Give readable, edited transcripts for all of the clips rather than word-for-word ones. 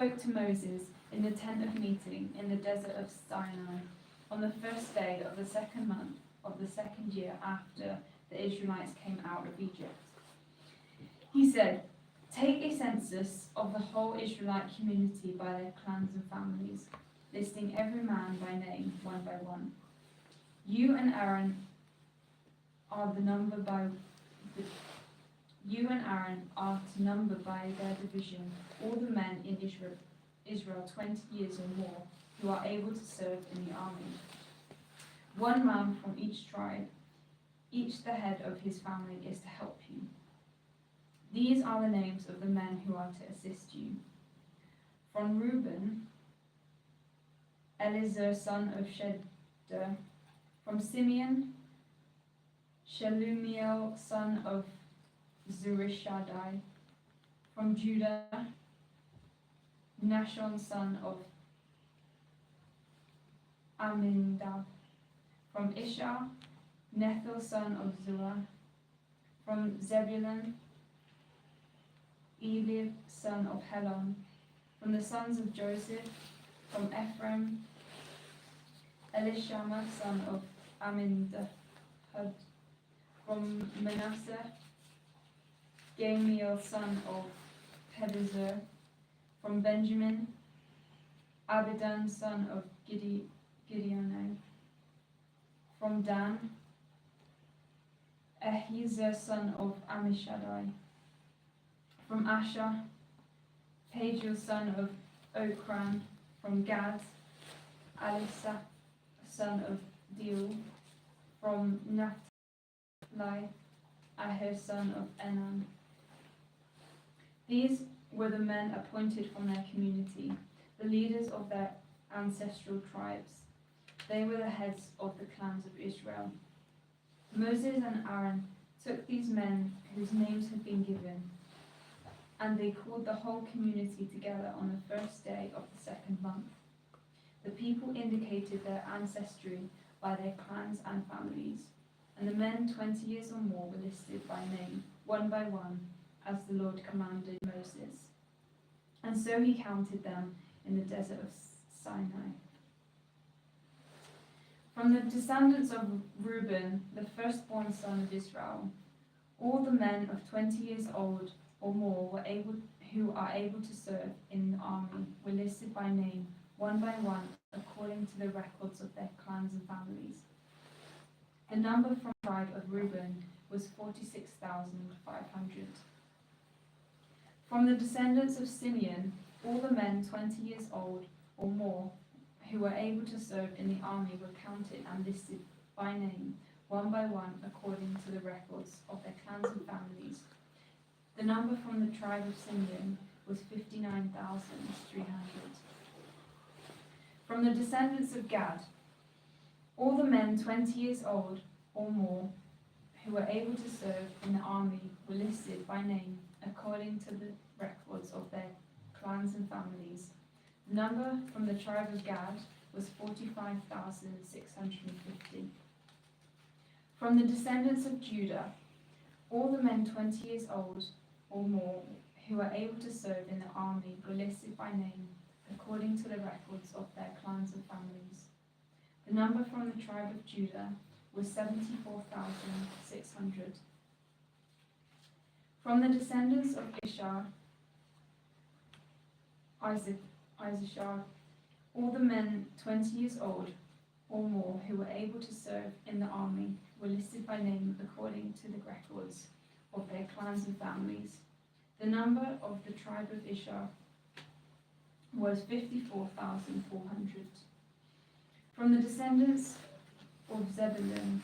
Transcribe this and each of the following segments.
spoke to Moses in the tent of meeting in the desert of Sinai on the first day of the second month of the second year after the Israelites came out of Egypt. He said, "Take a census of the whole Israelite community by their clans and families, listing every man by name, one by one. You and Aaron are to number by their division all the men in Israel 20 years or more who are able to serve in the army. One man from each tribe, each the head of his family, is to help you. These are the names of the men who are to assist you. From Reuben, Eliezer son of Shedder. From Simeon, Shelumiel son of Zurishaddai. From Judah, Nashon son of Amminadab. From Ishar, Nethil son of Zua. From Zebulun, Eliab son of Helon. From the sons of Joseph, from Ephraim, Elishama son of Amminadab. From Manasseh, Gamiel son of Pedazur. From Benjamin, Abidan son of Gideoni. From Dan, Ahiezer son of Ammishaddai. From Asher, Pagiel son of Okran. From Gad, Alisaph son of Dil. From Naphtali, Ahir son of Enan. These were the men appointed from their community, the leaders of their ancestral tribes. They were the heads of the clans of Israel. Moses and Aaron took these men whose names had been given, and they called the whole community together on the first day of the second month. The people indicated their ancestry by their clans and families, and the men 20 years or more were listed by name, one by one, as the Lord commanded Moses. And so he counted them in the desert of Sinai. From the descendants of Reuben, the firstborn son of Israel, all the men of 20 years old or more who are able to serve in the army were listed by name, one by one, according to the records of their clans and families. The number from the tribe of Reuben was 46,500. From the descendants of Simeon, all the men 20 years old or more who were able to serve in the army were counted and listed by name, one by one, according to the records of their clans and families. The number from the tribe of Simeon was 59,300. From the descendants of Gad, all the men 20 years old or more who were able to serve in the army were listed by name, according to the records of their clans and families. The number from the tribe of Gad was 45,650. From the descendants of Judah, all the men 20 years old or more who were able to serve in the army were listed by name, according to the records of their clans and families. The number from the tribe of Judah was 74,600. From the descendants of Ishar, Issachar, all the men 20 years old or more who were able to serve in the army were listed by name according to the records of their clans and families. The number of the tribe of Ishar was 54,400. From the descendants of Zebulun,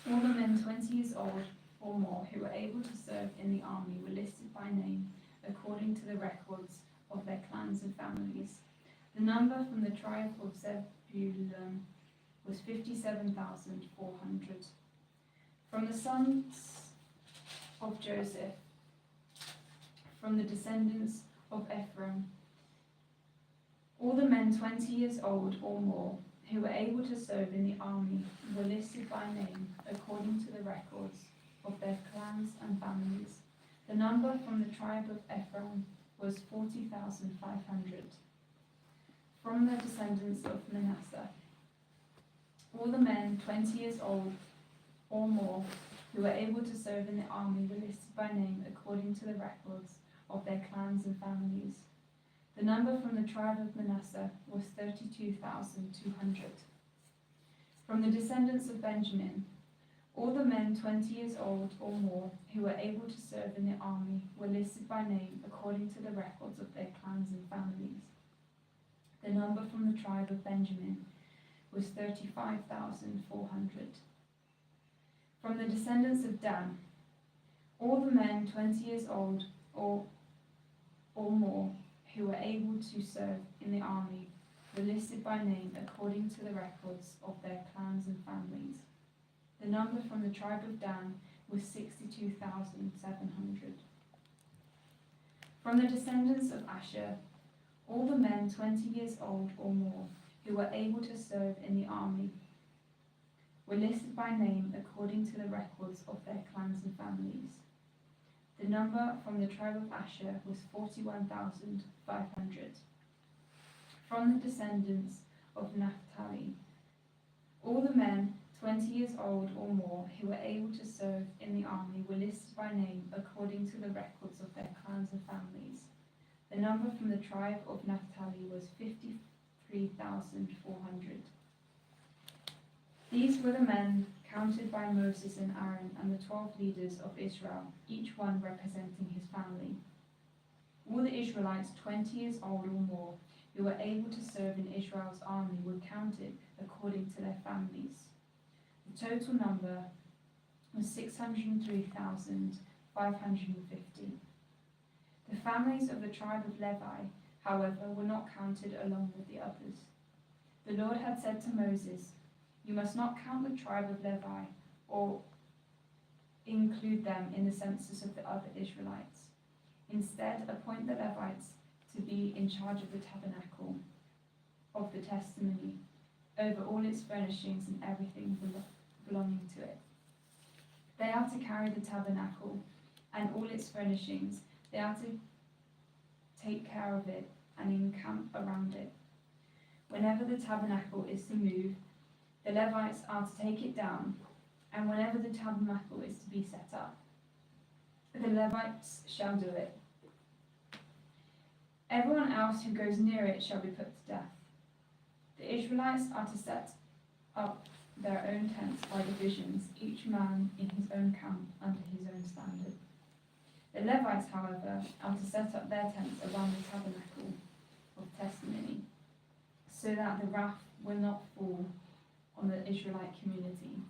all the men 20 years old or more who were able to serve in the army were listed by name according to the records of their clans and families. The number from the tribe of Zebulun was 57,400. From the sons of Joseph, from the descendants of Ephraim, all the men 20 years old or more who were able to serve in the army were listed by name according to the records of their clans and families. The number from the tribe of Ephraim was 40,500. From the descendants of Manasseh, all the men 20 years old or more who were able to serve in the army were listed by name according to the records of their clans and families. The number from the tribe of Manasseh was 32,200. From the descendants of Benjamin, all the men 20 years old or more who were able to serve in the army were listed by name according to the records of their clans and families. The number from the tribe of Benjamin was 35,400. From the descendants of Dan, all the men 20 years old or more who were able to serve in the army were listed by name according to the records of their clans and families. The number from the tribe of Dan was 62,700. From the descendants of Asher, all the men 20 years old or more who were able to serve in the army were listed by name according to the records of their clans and families. The number from the tribe of Asher was 41,500. From the descendants of Naphtali, all the men 20 years old or more who were able to serve in the army were listed by name according to the records of their clans and families. The number from the tribe of Naphtali was 53,400. These were the men counted by Moses and Aaron and the 12 leaders of Israel, each one representing his family. All the Israelites 20 years old or more who were able to serve in Israel's army were counted according to their families. The total number was 603,550. The families of the tribe of Levi, however, were not counted along with the others. The Lord had said to Moses, "You must not count the tribe of Levi or include them in the census of the other Israelites. Instead, appoint the Levites to be in charge of the tabernacle of the testimony, over all its furnishings and everything belonging to it. They are to carry the tabernacle and all its furnishings. They are to take care of it and encamp around it. Whenever the tabernacle is to move, the Levites are to take it down, and whenever the tabernacle is to be set up, the Levites shall do it. Everyone else who goes near it shall be put to death. The Israelites are to set up their own tents by divisions, each man in his own camp under his own standard. The Levites, however, are to set up their tents around the tabernacle of testimony, so that the wrath will not fall on the Israelite community.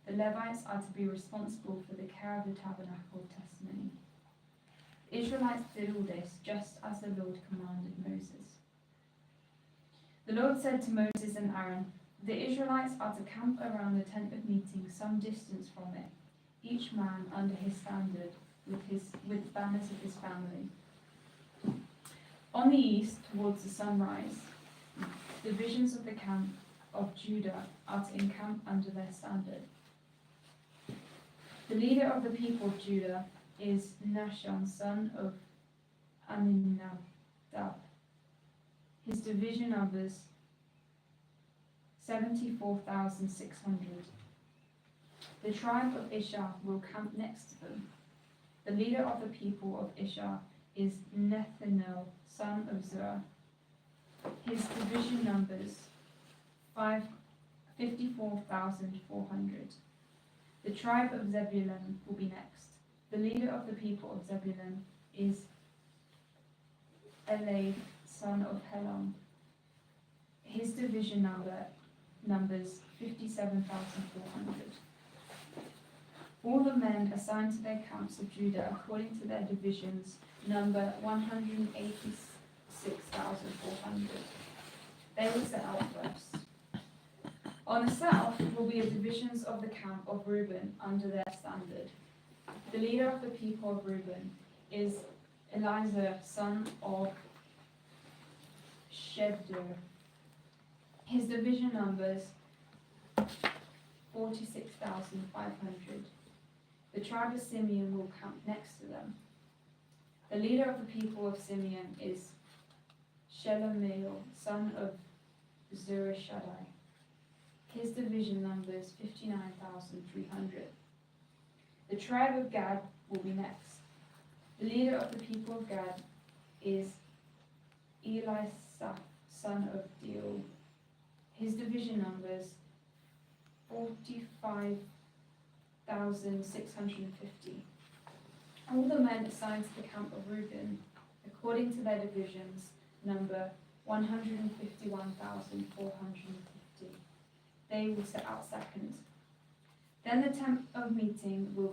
The Levites are to be responsible for the care of the tabernacle of testimony. The Israelites did all this just as the Lord commanded Moses. The Lord said to Moses and Aaron, "The Israelites are to camp around the tent of meeting some distance from it, each man under his standard with banners of his family. On the east, towards the sunrise, divisions of the camp of Judah are to encamp under their standard. The leader of the people of Judah is Nahshon, son of Amminadab. His division numbers 74,600. The tribe of Ishar will camp next to them. The leader of the people of Ishar is Nethanel, son of Zerah. His division numbers 54,400. The tribe of Zebulun will be next. The leader of the people of Zebulun is Elad, son of Helon. His division numbers 57,400. All the men assigned to their camps of Judah according to their divisions number 186,400. They will set out first. On the south will be the divisions of the camp of Reuben under their standard. The leader of the people of Reuben is Eliezer, son of Shebdur. His division numbers 46,500. The tribe of Simeon will camp next to them. The leader of the people of Simeon is Shelomiel, son of Zurishaddai. His division numbers 59,300. The tribe of Gad will be next. The leader of the people of Gad is Elisaph, son of Deuel. His division numbers 45,650. All the men assigned to the camp of Reuben, according to their divisions, number 151,450. They will set out second. Then the tent of meeting and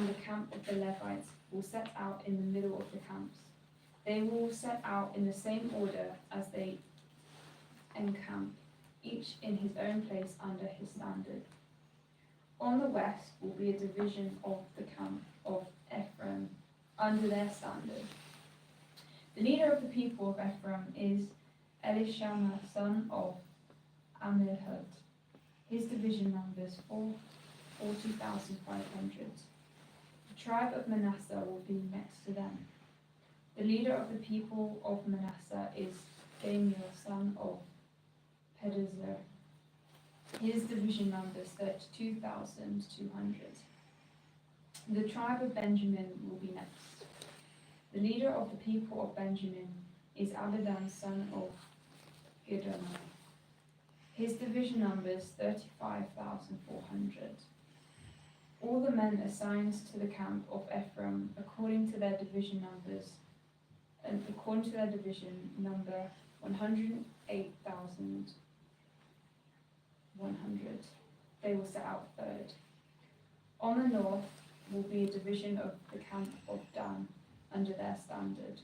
the camp of the Levites will set out in the middle of the camps. They will set out in the same order as they encamp, each in his own place under his standard. On the west will be a division of the camp of Ephraim under their standard. The leader of the people of Ephraim is Elishama, son of Ammihud. His division numbers 40,500. The tribe of Manasseh will be next to them. The leader of the people of Manasseh is Daniel, son of Pedazur. His division numbers 32,200. The tribe of Benjamin will be next. The leader of the people of Benjamin is Abidan, son of Gideoni. His division numbers 35,400. All the men assigned to the camp of Ephraim, according to their division numbers, and according to their division number 108,100. They will set out third. On the north will be a division of the camp of Dan under their standard.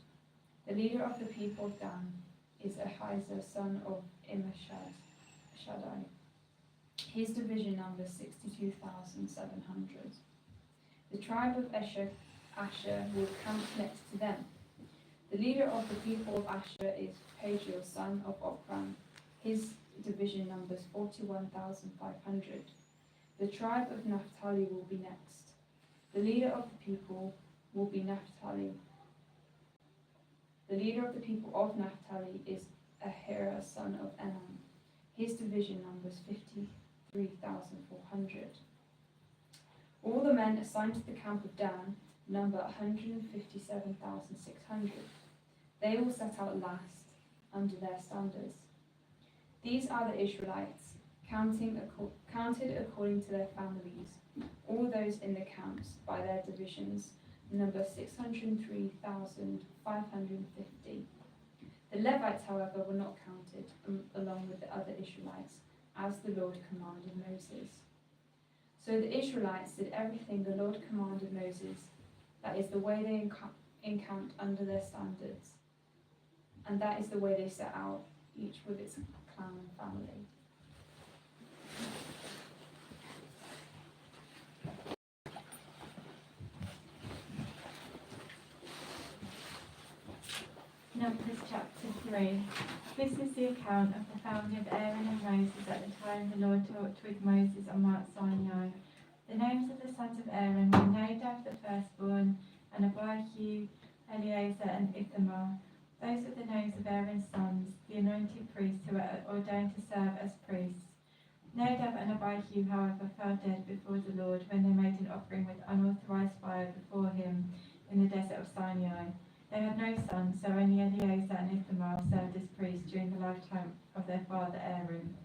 The leader of the people of Dan is Ahiezer, son of Shaddai. His division numbers 62,700. The tribe of Asher will camp next to them. The leader of the people of Asher is Pagiel, son of Okran. His division numbers 41,500. The tribe of Naphtali will be next. The leader of the people will be Naphtali. The leader of the people of Naphtali is Ahira, son of Enan. His division numbers 53,400. All the men assigned to the camp of Dan number 157,600. They will set out last under their standards. These are the Israelites, counted according to their families, all those in the camps by their divisions, number 603,550. The Levites, however, were not counted along with the other Israelites, as the Lord commanded Moses. So the Israelites did everything the Lord commanded Moses. That is the way they encamped under their standards, and that is the way they set out, each with its clan and family. Numbers chapter 3. This is the account of the family of Aaron and Moses at the time the Lord talked with Moses on Mount Sinai. The names of the sons of Aaron were Nadab the firstborn, and Abihu, Eleazar, and Ithamar. Those are the names of Aaron's sons, the anointed priests who were ordained to serve as priests. Nadab and Abihu, however, fell dead before the Lord when they made an offering with unauthorized fire before him in the desert of Sinai. They had no sons, so only Eleazar and Ithamar served as priests during the lifetime of their father Aaron.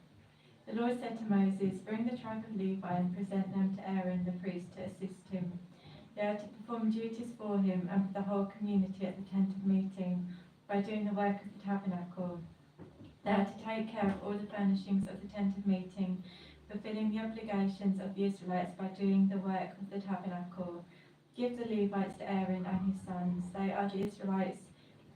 The Lord said to Moses, "Bring the tribe of Levi and present them to Aaron the priest to assist him. They are to perform duties for him and for the whole community at the tent of meeting by doing the work of the tabernacle. They are to take care of all the furnishings of the tent of meeting, fulfilling the obligations of the Israelites by doing the work of the tabernacle. Give the Levites to Aaron and his sons. They are the Israelites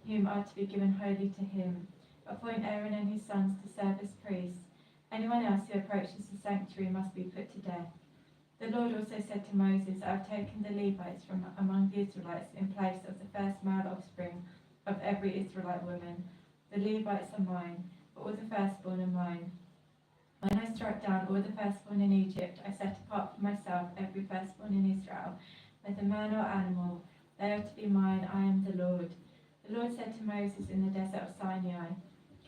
whom are to be given wholly to him. Appoint Aaron and his sons to serve as priests. Anyone else who approaches the sanctuary must be put to death." The Lord also said to Moses, "I have taken the Levites from among the Israelites in place of the first male offspring of every Israelite woman. The Levites are mine, but all the firstborn are mine. When I struck down all the firstborn in Egypt, I set apart for myself every firstborn in Israel, whether man or animal. They are to be mine. I am the Lord. The Lord said to Moses in the desert of Sinai,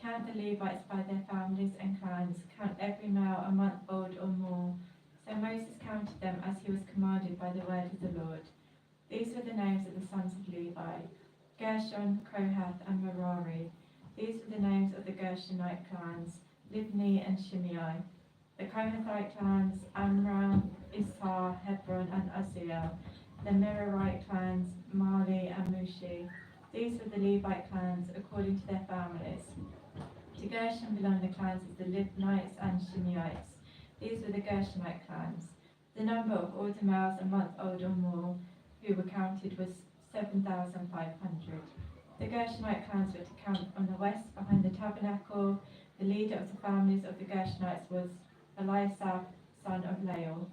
count the Levites by their families and clans. Count every male a month old or more. So Moses counted them as he was commanded by the word of the Lord. These were the names of the sons of Levi: Gershon, Kohath, and Merari. These were the names of the Gershonite clans: Libni and Shimei. The Kohathite clans: Amram, Issachar, Hebron, and Uzziel. The Merarite clans: Mali and Mushi. These were the Levite clans according to their families. To Gershon belonged the clans of the Libnites and Shimeites. These were the Gershonite clans. The number of all the males a month old or more who were counted was 7,500. The Gershonite clans were to camp on the west behind the tabernacle. The leader of the families of the Gershonites was Eliasaph, son of Lael.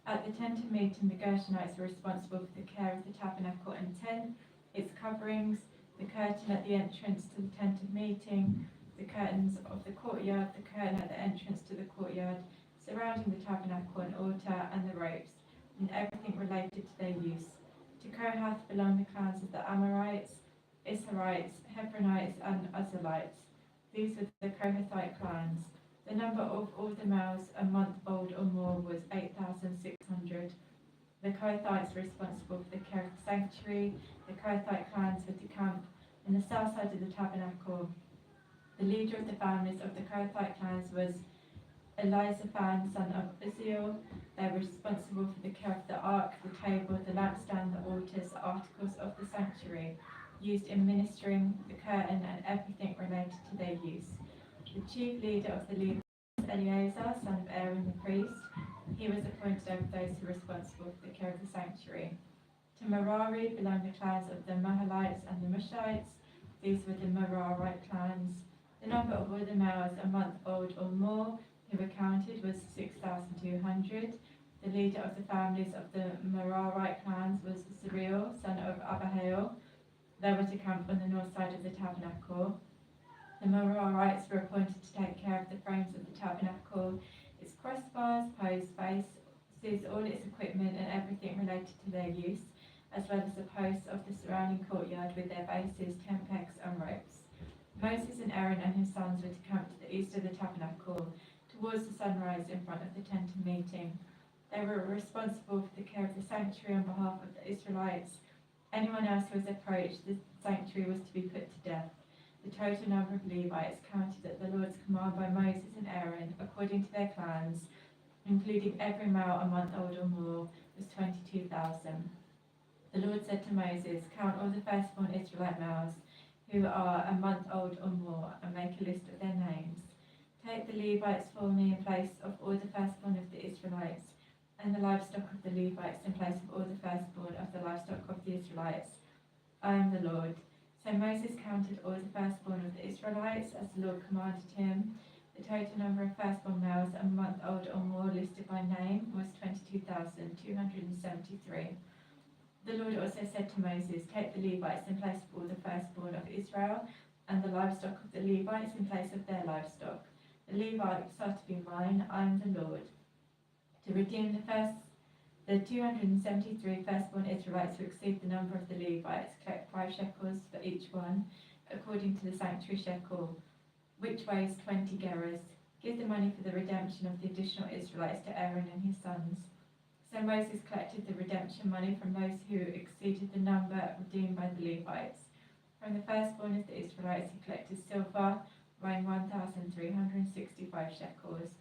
At the tent of meeting, the Gershonites were responsible for the care of the tabernacle and tent, its coverings, the curtain at the entrance to the tent of meeting, the curtains of the courtyard, the curtain at the entrance to the courtyard, surrounding the tabernacle and altar, and the ropes, and everything related to their use. To Kohath belonged the clans of the Amorites, Issacharites, Hebronites, and Uzzielites. These were the Kohathite clans. The number of all the males a month old or more was 8,600. The Kohathites were responsible for the care of the sanctuary. The Kohathite clans were to camp on the south side of the tabernacle. The leader of the families of the Kohathite clans was Elizaphan, son of Uzziel. They were responsible for the care of the ark, the table, the lampstand, the altars, the articles of the sanctuary used in ministering, the curtain, and everything related to their use. The chief leader of the Levites was Eleazar, son of Aaron the priest. He was appointed over those who were responsible for the care of the sanctuary. To Merari belonged the clans of the Mahalites and the Mushites. These were the Merarite clans. The number of all the males a month old or more who were counted was 6,200. The leader of the families of the Merarite clans was Zeriel, son of Abihail. They were to camp on the north side of the tabernacle. The Merarites were appointed to take care of the frames of the tabernacle, its crossbars, posts, bases, all its equipment, and everything related to their use, as well as the posts of the surrounding courtyard with their bases, tent pegs, and ropes. Moses and Aaron and his sons were to camp to the east of the tabernacle, towards the sunrise in front of the tent of meeting. They were responsible for the care of the sanctuary on behalf of the Israelites. Anyone else who was approached the sanctuary was to be put to death. The total number of Levites counted at the Lord's command by Moses and Aaron, according to their clans, including every male a month old or more, was 22,000. The Lord said to Moses, count all the firstborn Israelite males who are a month old or more, and make a list of their names. Take the Levites for me in place of all the firstborn of the Israelites, and the livestock of the Levites in place of all the firstborn of the livestock of the Israelites. I am the Lord. So Moses counted all the firstborn of the Israelites, as the Lord commanded him. The total number of firstborn males a month old or more listed by name was 22,273. The Lord also said to Moses, take the Levites in place of all the firstborn of Israel, and the livestock of the Levites in place of their livestock. The Levites are to be mine. I am the Lord. To redeem the 273 firstborn Israelites who exceed the number of the Levites, collect 5 shekels for each one, according to the sanctuary shekel, which weighs 20 gerahs. Give the money for the redemption of the additional Israelites to Aaron and his sons. So Moses collected the redemption money from those who exceeded the number redeemed by the Levites. From the firstborn of the Israelites he collected silver, weighing 1,365 shekels,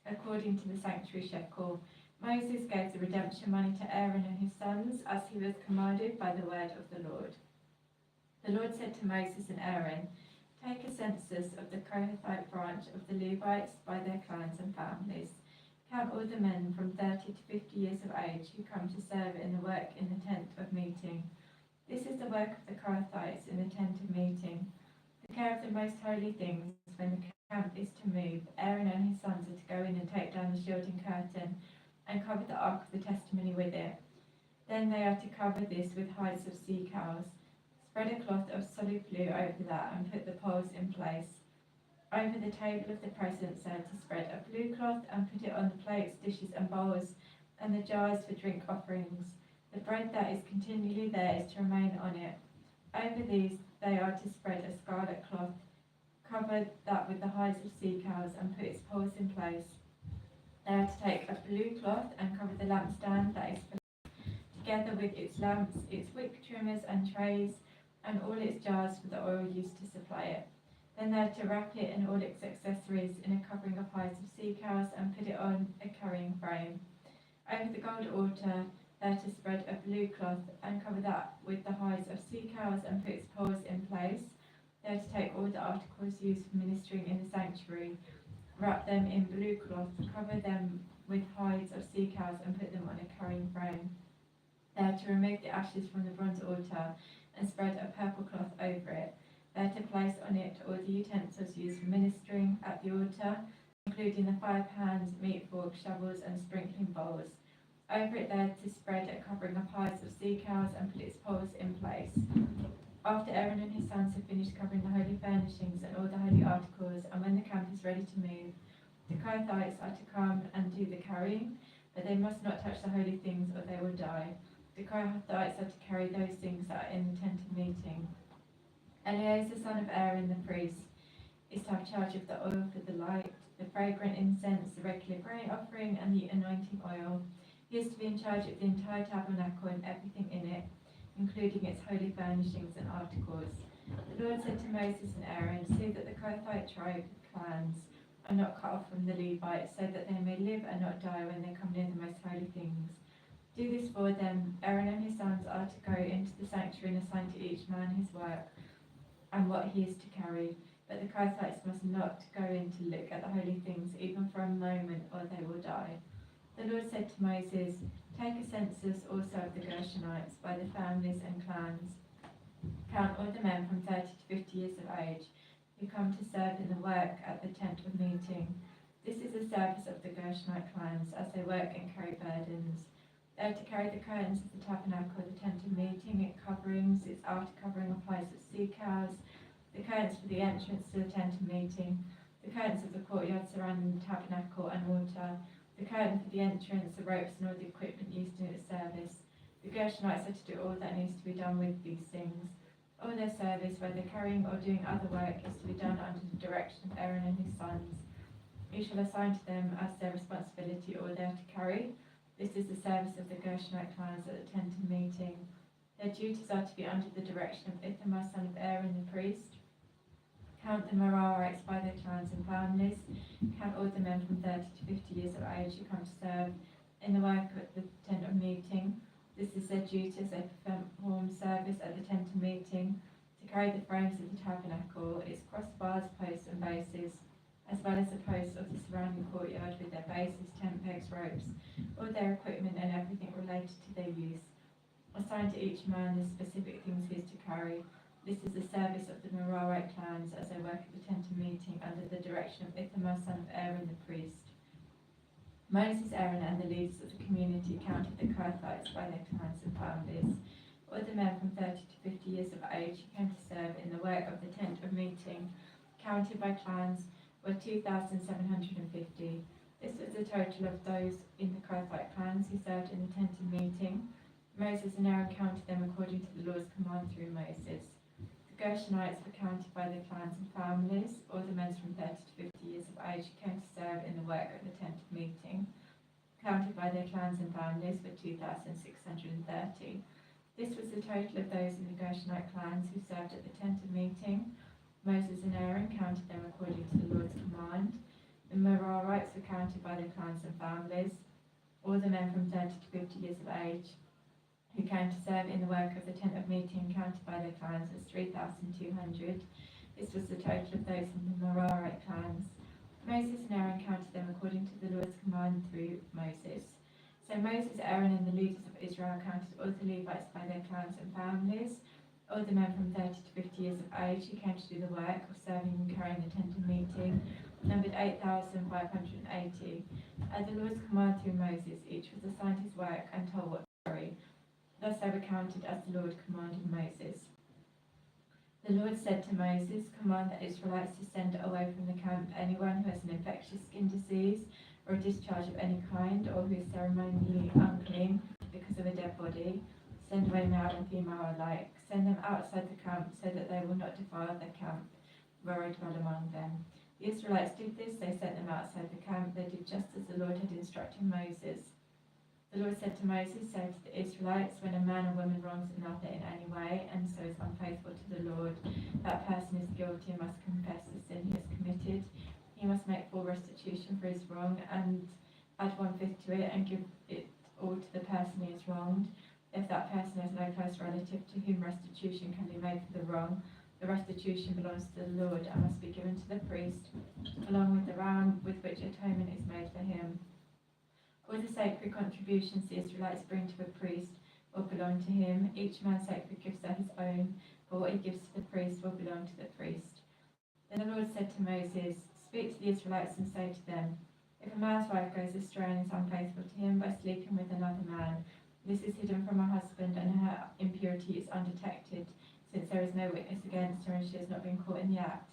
according to the sanctuary shekel. Moses gave the redemption money to Aaron and his sons, as he was commanded by the word of the Lord. The Lord said to Moses and Aaron, take a census of the Kohathite branch of the Levites by their clans and families. Count all the men from 30 to 50 years of age who come to serve in the work in the tent of meeting. This is the work of the Kohathites in the tent of meeting. The care of the most holy things when the camp is to move. Aaron and his sons are to go in and take down the shielding curtain and cover the ark of the testimony with it. Then they are to cover this with hides of sea cows. Spread a cloth of solid blue over that and put the poles in place. Over the table of the presence they are to spread a blue cloth and put it on the plates, dishes and bowls, and the jars for drink offerings. The bread that is continually there is to remain on it. Over these they are to spread a scarlet cloth, cover that with the hides of sea cows, and put its poles in place. They are to take a blue cloth and cover the lampstand that is together with its lamps, its wick trimmers and trays, and all its jars for the oil used to supply it. Then they are to wrap it and all its accessories in a covering of hides of sea cows and put it on a carrying frame. Over the gold altar they are to spread a blue cloth and cover that with the hides of sea cows and put its poles in place. They are to take all the articles used for ministering in the sanctuary, wrap them in blue cloth, cover them with hides of sea cows and put them on a carrying frame. They are to remove the ashes from the bronze altar and spread a purple cloth over it. They are to place on it all the utensils used for ministering at the altar, including the 5 pans, meat forks, shovels and sprinkling bowls. Over it they are to spread a covering of hides of sea cows and put its poles in place. After Aaron and his sons have finished covering the holy furnishings and all the holy articles, and when the camp is ready to move, the Kohathites are to come and do the carrying, but they must not touch the holy things or they will die. The Kohathites are to carry those things that are in the tent of meeting. Eleazar, son of Aaron the priest, is to have charge of the oil for the light, the fragrant incense, the regular grain offering, and the anointing oil. He is to be in charge of the entire tabernacle and everything in it, including its holy furnishings and articles. The Lord said to Moses and Aaron, "See that the Kohathite tribe clans are not cut off from the Levites, so that they may live and not die when they come near the most holy things. Do this for them. Aaron and his sons are to go into the sanctuary and assign to each man his work and what he is to carry. But the Kohathites must not go in to look at the holy things, even for a moment, or they will die." The Lord said to Moses, "Take a census also of the Gershonites by the families and clans. Count all the men from 30 to 50 years of age who come to serve in the work at the tent of meeting. This is the service of the Gershonite clans as they work and carry burdens. They are to carry the curtains of the tabernacle, the tent of meeting, its coverings, its outer covering of hides of sea cows, the curtains for the entrance to the tent of meeting, the curtains of the courtyard surrounding the tabernacle and altar, the curtain for the entrance, the ropes and all the equipment used in its service. The Gershonites are to do all that needs to be done with these things. All their service, whether carrying or doing other work, is to be done under the direction of Aaron and his sons. You shall assign to them as their responsibility all they are to carry. This is the service of the Gershonite clans at the tent of meeting. Their duties are to be under the direction of Ithamar, son of Aaron the priest. Count the Merarites by their clans and families. Count all the men from 30 to 50 years of age who come to serve in the work at the tent of meeting. This is their duty as they perform service at the tent of meeting, to carry the frames of the tabernacle, its crossbars, posts and bases, as well as the posts of the surrounding courtyard with their bases, tent pegs, ropes, all their equipment and everything related to their use. Assign to each man the specific things he is to carry. This is the service of the Merarite clans as they work at the tent of meeting under the direction of Ithamar, son of Aaron the priest. Moses, Aaron and the leaders of the community counted the Kohathites by their clans and families. All the men from 30 to 50 years of age who came to serve in the work of the tent of meeting, counted by clans, were 2,750. This was the total of those in the Kohathite clans who served in the tent of meeting. Moses and Aaron counted them according to the Lord's command through Moses. The Gershonites were counted by their clans and families. All the men from 30 to 50 years of age who came to serve in the work at the tent of meeting, counted by their clans and families, were 2,630. This was the total of those in the Gershonite clans who served at the tent of meeting. Moses and Aaron counted them according to the Lord's command. The Merarites were counted by their clans and families. All the men from 30 to 50 years of age who came to serve in the work of the tent of meeting, counted by their clans, was 3,200. This was the total of those in the Merarite clans. Moses and Aaron counted them according to the Lord's command through Moses. So Moses, Aaron and the leaders of Israel counted all the Levites by their clans and families. All the men from 30 to 50 years of age who came to do the work of serving and carrying the tent of meeting numbered 8,580. At the Lord's command through Moses, each was assigned his work and told what to carry. Thus they were counted as the Lord commanded Moses. The Lord said to Moses, command the Israelites to send away from the camp anyone who has an infectious skin disease or a discharge of any kind, or who is ceremonially unclean because of a dead body. Send away male and female alike. Send them outside the camp so that they will not defile the camp where I dwell among them. The Israelites did this, they sent them outside the camp. They did just as the Lord had instructed Moses. The Lord said to Moses, say to the Israelites, when a man or woman wrongs another in any way, and so is unfaithful to the Lord, that person is guilty and must confess the sin he has committed. He must make full restitution for his wrong, and add 1/5 to it, and give it all to the person he has wronged. If that person has no close relative to whom restitution can be made for the wrong, the restitution belongs to the Lord and must be given to the priest, along with the ram with which atonement is made for him. All the sacred contributions the Israelites bring to a priest will belong to him. Each man's sacred gifts are his own, but what he gives to the priest will belong to the priest. Then the Lord said to Moses, speak to the Israelites and say to them, if a man's wife goes astray and is unfaithful to him by sleeping with another man, this is hidden from her husband and her impurity is undetected, since there is no witness against her and she has not been caught in the act.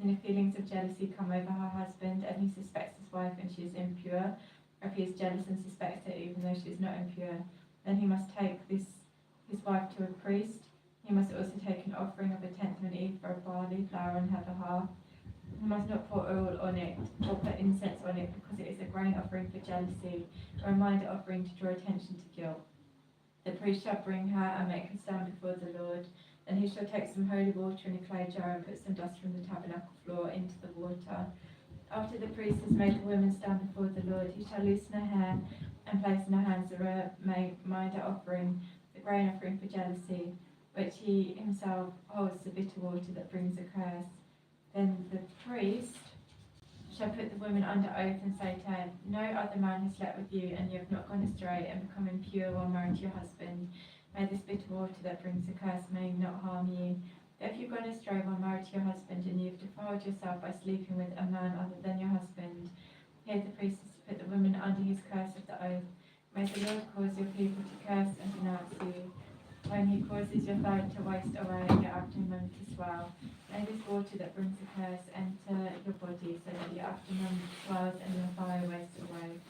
And if feelings of jealousy come over her husband and he suspects his wife and she is impure, or if he is jealous and suspects her even though she is not impure, then he must take his wife to a priest. He must also take an offering of 1/10 of an ephah of barley flour on her behalf. He must not pour oil on it or put incense on it, because it is a grain offering for jealousy, a reminder offering to draw attention to guilt. The priest shall bring her and make her stand before the Lord. Then he shall take some holy water in a clay jar and put some dust from the tabernacle floor into the water. After the priest has made the woman stand before the Lord, he shall loosen her hair and place in her hands the reminder offering, the grain offering for jealousy, which he himself holds the bitter water that brings a curse. Then the priest shall put the woman under oath and say to her, no other man has slept with you, and you have not gone astray and become impure while married to your husband. May this bitter water that brings a curse may not harm you. But if you've gone astray while married to your husband, and you've defiled yourself by sleeping with a man other than your husband, here the priest is to put the woman under his curse of the oath. May the Lord cause your people to curse and denounce you. When he causes your thigh to waste away and your abdomen to swell, may this water that brings a curse enter your body, so that your abdomen swells and your thigh wastes away.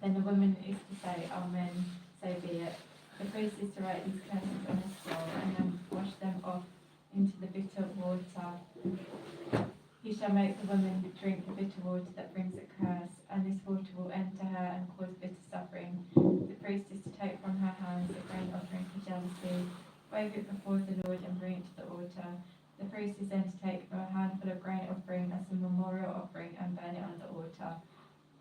Then the woman is to say, Amen, so be it. The priest is to write these curses on a scroll and then wash them off into the bitter water. He shall make the woman drink the bitter water that brings a curse, and this water will enter her and cause bitter suffering. The priest is to take from her hands a grain offering for jealousy, wave it before the Lord and bring it to the altar. The priest is then to take a handful of grain offering as a memorial offering and burn it on the altar.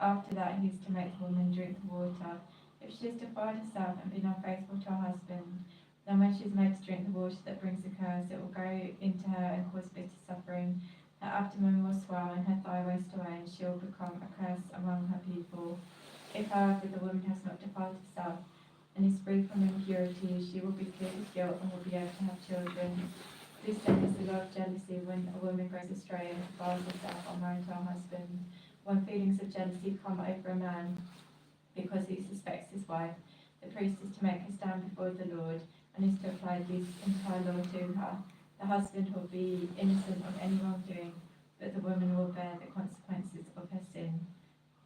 After that he is to make the woman drink the water. If she has defiled herself and been unfaithful to her husband, then when she is made to drink the water that brings a curse, it will go into her and cause bitter suffering. Her abdomen will swell and her thigh waste away, and she will become a curse among her people. If, however, the woman has not defiled herself and is free from impurity, she will be cleared of guilt and will be able to have children. This then is the law of jealousy when a woman goes astray and defiles herself while married to her husband. When feelings of jealousy come over a man because he suspects his wife, the priest is to make her stand before the Lord and is to apply this entire law to her. The husband will be innocent of any wrongdoing, but the woman will bear the consequences of her sin.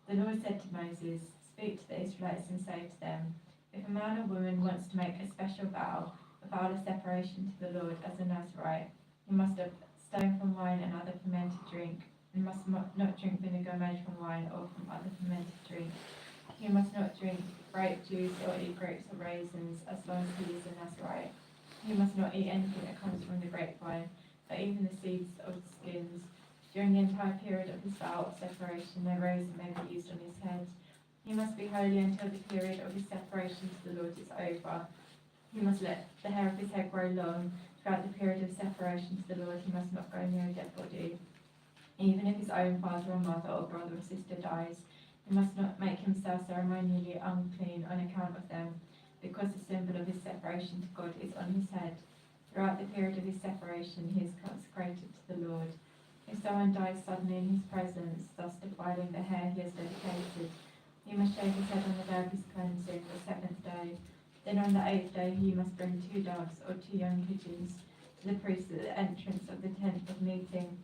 The Lord said to Moses, speak to the Israelites and say to them, if a man or woman wants to make a special vow, a vow of separation to the Lord as a Nazirite, he must abstain from wine and other fermented drink, and must not drink vinegar made from wine or from other fermented drink. He must not drink grape juice or eat grapes or raisins as long as he is a Nazirite. He must not eat anything that comes from the grapevine, but even the seeds of the skins. During the entire period of his vow of separation, no raisin may be used on his head. He must be holy until the period of his separation to the Lord is over. He must let the hair of his head grow long. Throughout the period of separation to the Lord, he must not go near a dead body. Even if his own father or mother or brother or sister dies, he must not make himself ceremonially unclean on account of them, because the symbol of his separation to God is on his head. Throughout the period of his separation, he is consecrated to the Lord. If someone dies suddenly in his presence, thus defiling the hair he has dedicated, he must shave his head on the day of his cleansing, the 7th day. Then on the 8th day he must bring 2 doves or 2 young pigeons. to the priest at the entrance of the tent of meeting.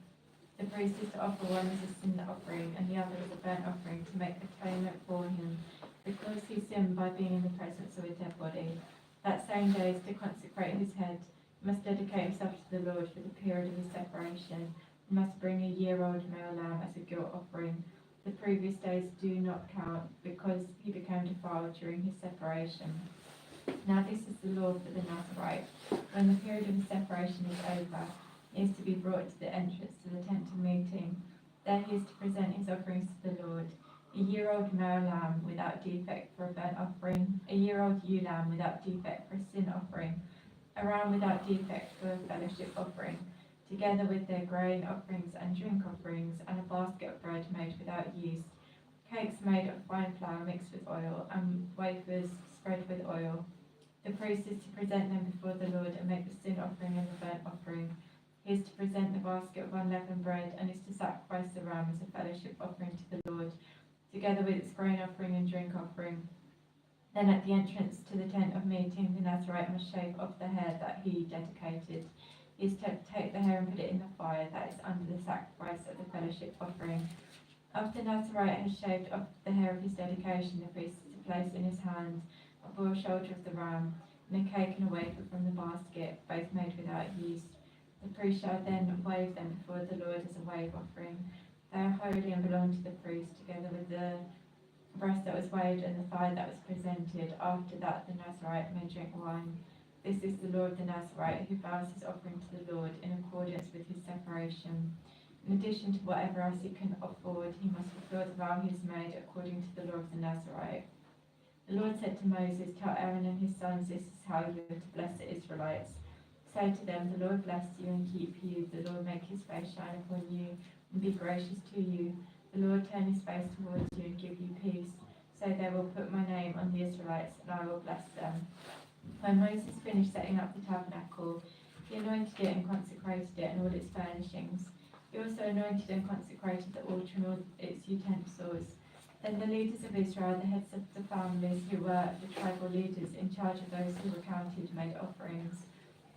The priest is to offer one as a sin offering and the other as a burnt offering to make atonement for him, because he sinned by being in the presence of a dead body. That same day is to consecrate his head. He must dedicate himself to the Lord for the period of his separation. He must bring a year-old male lamb as a guilt offering. The previous days do not count, because he became defiled during his separation. Now this is the law for the Nazarite. When the period of his separation is over, he is to be brought to the entrance to the tent of meeting. There he is to present his offerings to the Lord: a year-old male lamb without defect for a burnt offering, a year-old ewe lamb without defect for a sin offering, a ram without defect for a fellowship offering, together with their grain offerings and drink offerings, and a basket of bread made without yeast, cakes made of fine flour mixed with oil, and wafers spread with oil. The priest is to present them before the Lord and make the sin offering and the burnt offering. He is to present the basket of unleavened bread and is to sacrifice the ram as a fellowship offering to the Lord, together with its grain offering and drink offering. Then at the entrance to the tent of meeting, the Nazarite must shave off the hair that he dedicated. He is to take the hair and put it in the fire that is under the sacrifice of the fellowship offering. After the Nazarite has shaved off the hair of his dedication, the priest is to place in his hand a boiled shoulder of the ram, and a cake and a wafer from the basket, both made without yeast. The priest shall then wave them before the Lord as a wave offering. They are holy and belong to the priest, together with the breast that was waved and the thigh that was presented. After that, the Nazarite may drink wine. This is the law of the Nazarite, who vows his offering to the Lord in accordance with his separation. In addition to whatever else he can afford, he must fulfill the vow he has made according to the law of the Nazarite. The Lord said to Moses, "Tell Aaron and his sons, this is how you are to bless the Israelites. Say to them, the Lord bless you and keep you. The Lord make his face shine upon you and be gracious to you. The Lord turn his face towards you and give you peace. So they will put my name on the Israelites, and I will bless them." When Moses finished setting up the tabernacle, he anointed it and consecrated it and all its furnishings. He also anointed and consecrated the altar and all its utensils. Then the leaders of Israel, the heads of the families who were the tribal leaders in charge of those who were counted, made offerings.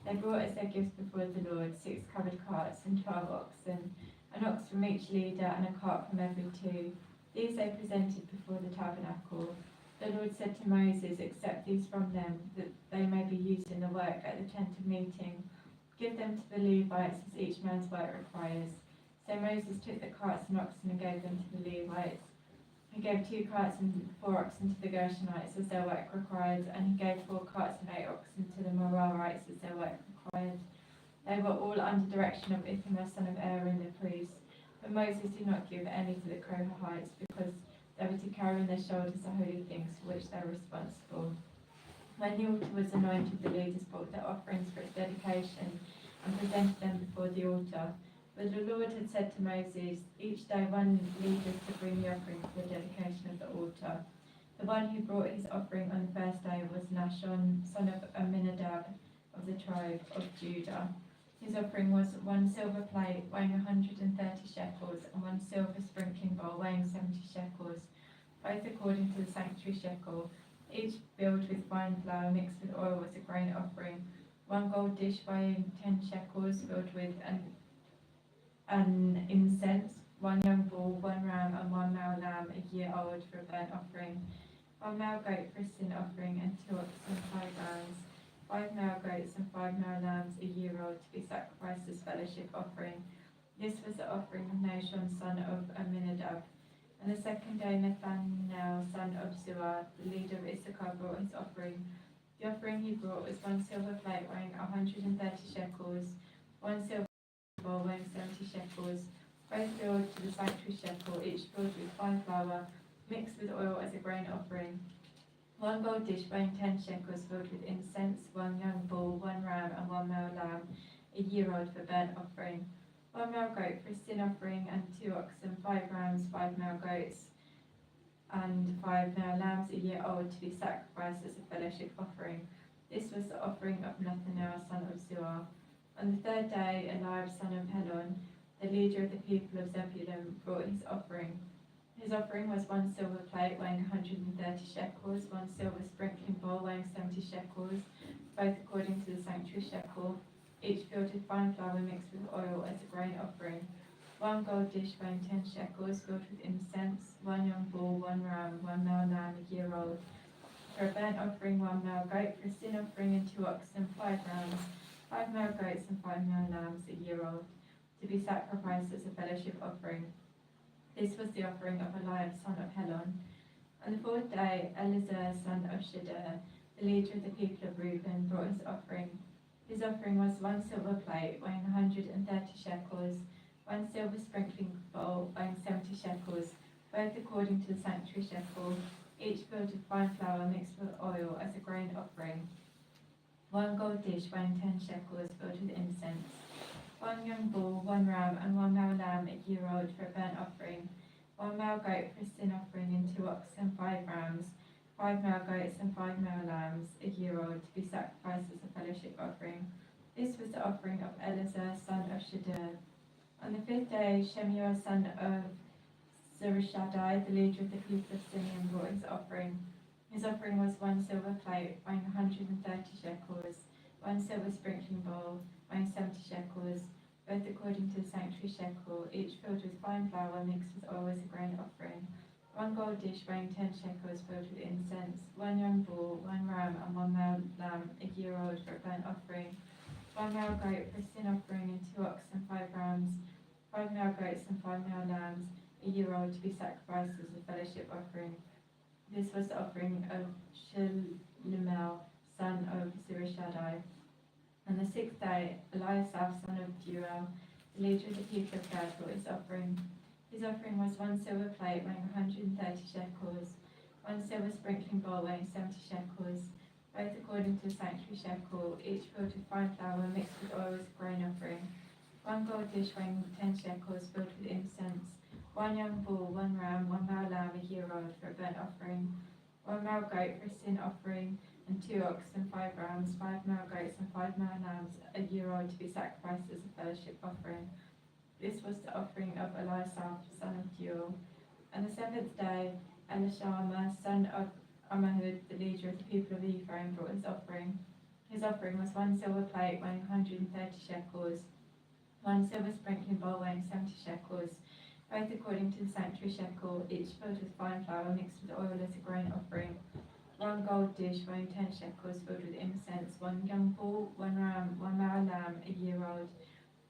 They brought as their gifts before the Lord 6 covered carts and 12 oxen, an ox from each leader and a cart from every 2. These they presented before the tabernacle. The Lord said to Moses, "Accept these from them, that they may be used in the work at the tent of meeting. Give them to the Levites as each man's work requires." So Moses took the carts and oxen and gave them to the Levites. He gave 2 carts and 4 oxen to the Gershonites as their work required, and he gave 4 carts and 8 oxen to the Merarites as their work required. They were all under direction of Ithamar son of Aaron the priest. But Moses did not give any to the Kohathites, because they were to carry on their shoulders the holy things for which they were responsible. When the altar was anointed, the leaders brought their offerings for its dedication and presented them before the altar. But the Lord had said to Moses, "Each day one leader is to bring the offering for the dedication of the altar." The one who brought his offering on the first day was Nahshon, son of Amminadab, of the tribe of Judah. His offering was 1 silver plate weighing 130 shekels, and 1 silver sprinkling bowl weighing 70 shekels, both according to the sanctuary shekel. Each filled with fine flour mixed with oil was a grain offering. 1 gold dish weighing 10 shekels, filled with an incense, 1 young bull, 1 ram, and 1 male lamb a year old for a burnt offering, 1 male goat for a sin offering, and 2 oxen, 5 rams, 5 male goats and 5 male lambs a year old to be sacrificed as fellowship offering. This was the offering of Nahshon, son of Amminadab. On the second day, Nathanael, son of Zuar, the leader of Issachar, brought his offering. The offering he brought was 1 silver plate weighing 130 shekels, 1 silver bowl weighing 70 shekels, both filled to the sanctuary shekel, each filled with fine flour, mixed with oil as a grain offering. 1 gold dish weighing 10 shekels, filled with incense, 1 young bull, 1 ram, and 1 male lamb, a year old for burnt offering. 1 male goat for a sin offering, and 2 oxen, 5 rams, 5 male goats, and 5 male lambs a year old to be sacrificed as a fellowship offering. This was the offering of Nathanael, son of Zuar. On the third day, Eliab, son of Helon, the leader of the people of Zebulun, brought his offering. His offering was 1 silver plate weighing 130 shekels, 1 silver sprinkling bowl weighing 70 shekels, both according to the sanctuary shekel, each filled with fine flour mixed with oil as a grain offering. 1 gold dish weighing 10 shekels, filled with incense. 1 young bull, 1 ram, 1 male lamb, a year old. For a burnt offering, 1 male goat. For a sin offering, and 2 oxen, 5 rams, 5 male goats, and 5 male lambs, a year old, to be sacrificed as a fellowship offering. This was the offering of Eliab, son of Helon. On the 4th day, Eleazar, son of Shaddai, the leader of the people of Reuben, brought his offering. His offering was 1 silver plate weighing 130 shekels, 1 silver sprinkling bowl weighing 70 shekels, both according to the sanctuary shekel, each filled with fine flour mixed with oil as a grain offering. 1 gold dish weighing 10 shekels, filled with incense. 1 young bull, 1 ram, and 1 male lamb, a year old, for a burnt offering. 1 male goat for a sin offering, and 2 oxen, 5 rams, 5 male goats, and 5 male lambs, a year old, to be sacrificed as a fellowship offering. This was the offering of Eleazar, son of Shaddai. On the 5th day, Shemuel, son of Zurishaddai, the leader of the people of Simeon, brought his offering. His offering was 1 silver plate weighing 130 shekels, 1 silver sprinkling bowl weighing 70 shekels, both according to the sanctuary shekel, each filled with fine flour mixed with oil as a grain offering. 1 gold dish weighing 10 shekels, filled with incense. 1 young bull, 1 ram, and 1 male lamb, a year old, for a burnt offering. 1 male goat for a sin offering, and 2 oxen, 5 rams, 5 male goats, and 5 male lambs, a year old, to be sacrificed as a fellowship offering. This was the offering of Shelumiel, son of Zurishaddai. On the 6th day, Eliasaph, son of Deuel, the leader of the people of Gad, brought his offering. His offering was 1 silver plate weighing 130 shekels, 1 silver sprinkling bowl weighing 70 shekels, both according to the sanctuary shekel, each filled with fine flour mixed with oil as a grain offering. 1 gold dish weighing 10 shekels, filled with incense. 1 young bull, 1 ram, 1 male lamb, a year old, for a burnt offering. 1 male goat for a sin offering, and 2 oxen, 5 rams, 5 male goats, and 5 male lambs, a year old, to be sacrificed as a fellowship offering. This was the offering of Eliasaph, son of Deuel. On the 7th day, Elishama, son of Ammihud, the leader of the people of Ephraim, brought his offering. His offering was 1 silver plate weighing 130 shekels, 1 silver sprinkling bowl weighing 70 shekels, both according to the sanctuary shekel, each filled with fine flour mixed with oil as a grain offering. 1 gold dish weighing 10 shekels, filled with incense. 1 young bull, 1 ram, 1 male lamb, a year old,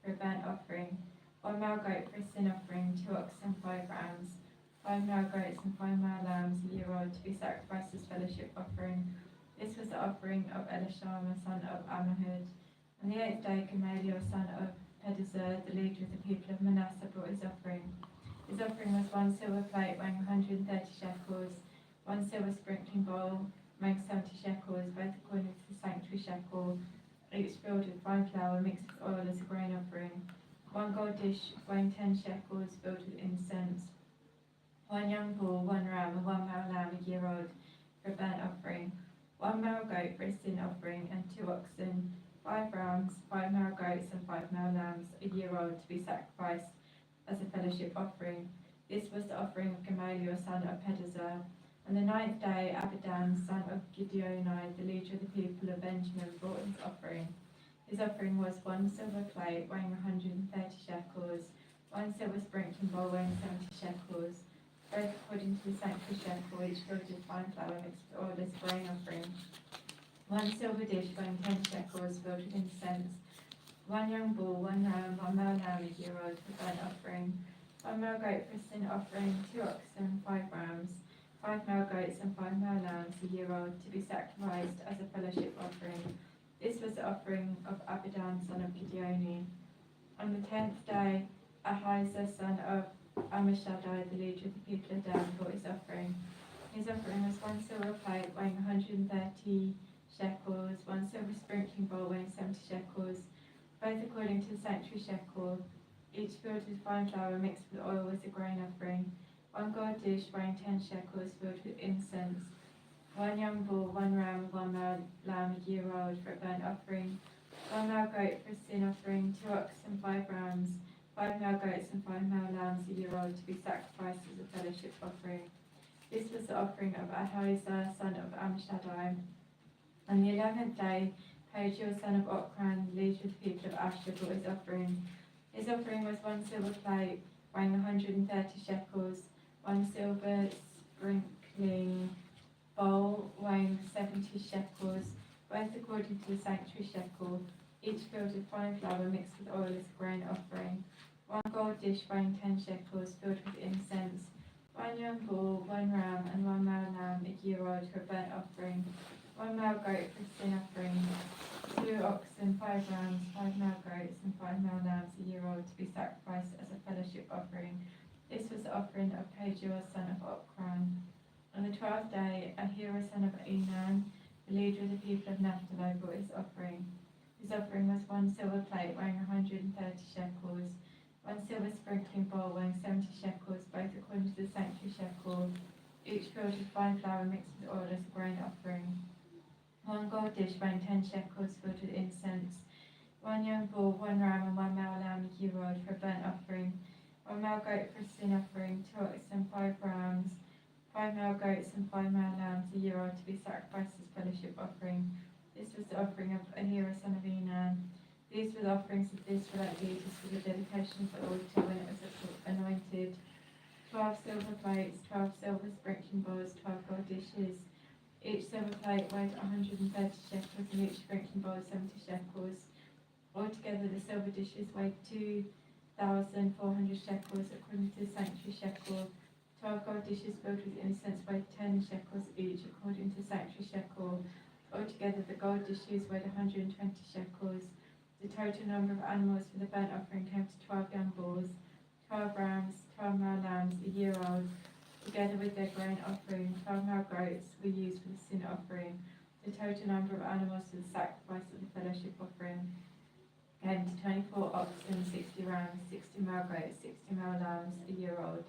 for a burnt offering. 1 male goat for a sin offering. 2 oxen, 5 rams, 5 male goats, and 5 male lambs, a year old, to be sacrificed as fellowship offering. This was the offering of Elishama, son of Ammihud. On the 8th day, Gamaliel, son of Pedazur, the leader of the people of Manasseh, brought his offering. His offering was 1 silver plate weighing 130 shekels, 1 silver sprinkling bowl weighing 70 shekels, both according to the sanctuary shekel, each filled with fine flour mixed with oil as a grain offering. 1 gold dish weighing 10 shekels, filled with incense. 1 young bull, 1 ram, and 1 male lamb, a year old, for a burnt offering. 1 male goat for a sin offering, and 2 oxen, 5 rams, 5 male goats, and 5 male lambs, a year old, to be sacrificed as a fellowship offering. This was the offering of Gamaliel, son of Pedazur. On the 9th day, Abidan, son of Gideoni, the leader of the people of Benjamin, brought his offering. His offering was 1 silver plate weighing 130 shekels, 1 silver sprinkling bowl weighing 70 shekels, both according to the sanctuary shekel, each filled with fine flour mixed with oil as a grain offering. 1 silver dish weighing 10 shekels, filled with incense. 1 young bull, 1 ram, 1 male lamb, a year old, for burnt offering. 1 male goat for a sin offering. 2 oxen, 5 rams, 5 male goats, and 5 male lambs, a year old, to be sacrificed as a fellowship offering. This was the offering of Abidan, son of Gideoni. On the 10th day, Ahiezer, son of Ammishaddai, the leader of the people of Dan, brought his offering. His offering was 1 silver plate weighing 130 shekels, 1 silver sprinkling bowl weighing 70 shekels, both according to the sanctuary shekel, each filled with fine flour mixed with oil as a grain offering. 1 gold dish weighing 10 shekels, filled with incense. 1 young bull, 1 ram, 1 male lamb, a year old, for a burnt offering. 1 male goat for a sin offering. 2 oxen, 5 rams, 5 male goats, and 5 male lambs, a year old, to be sacrificed as a fellowship offering. This was the offering of Ahiezer, son of Ammishaddai. On the 11th day, Pagiel, son of Okran, leader of the people of Asher, brought his offering. His offering was 1 silver plate, weighing 130 shekels, 1 silver sprinkling bowl, weighing 70 shekels, both according to the sanctuary shekel, each filled with fine flour mixed with oil as a grain offering. 1 gold dish weighing 10 shekels, filled with incense. 1 young bull, 1 ram, and 1 male lamb, a year old, for a burnt offering. 1 male goat for a sin offering. 2 oxen, 5 rams, 5 male goats, and 5 male lambs, a year old, to be sacrificed as a fellowship offering. This was the offering of Pagiel, son of Okran. On the 12th day, Ahira, son of Enan, the leader of the people of Naphtali, brought his offering. His offering was 1 silver plate weighing 130 shekels, 1 silver sprinkling bowl weighing 70 shekels, both according to the sanctuary shekel, each filled with fine flour mixed with oil as a grain offering. 1 gold dish weighing 10 shekels, filled with incense. 1 young bull, 1 ram, and 1 male lamb, a year old, for a burnt offering. 1 male goat for a sin offering. 2 oxen, 5 rams, 5 male goats, and 5 male lambs, a year old, to be sacrificed as fellowship offering. This was the offering of Ahira, son of Enan. These were the offerings of the Israelite leaders for the dedication of the altar when it was anointed. 12 silver plates, 12 silver sprinkling bowls, 12 gold dishes. Each silver plate weighed 130 shekels, and each sprinkling bowl 70 shekels. Altogether, the silver dishes weighed 2,400 shekels, according to the sanctuary shekel. 12 gold dishes filled with incense weighed 10 shekels each, according to the sanctuary shekel. Altogether, the gold dishes weighed 120 shekels. The total number of animals for the burnt offering came to 12 young bulls, 12 rams, 12 male lambs, a year old, together with their grain offering. 12 male goats were used for the sin offering. The total number of animals for the sacrifice of the fellowship offering came to 24 oxen, 60 rams, 60 male goats, 60 male lambs, a year old.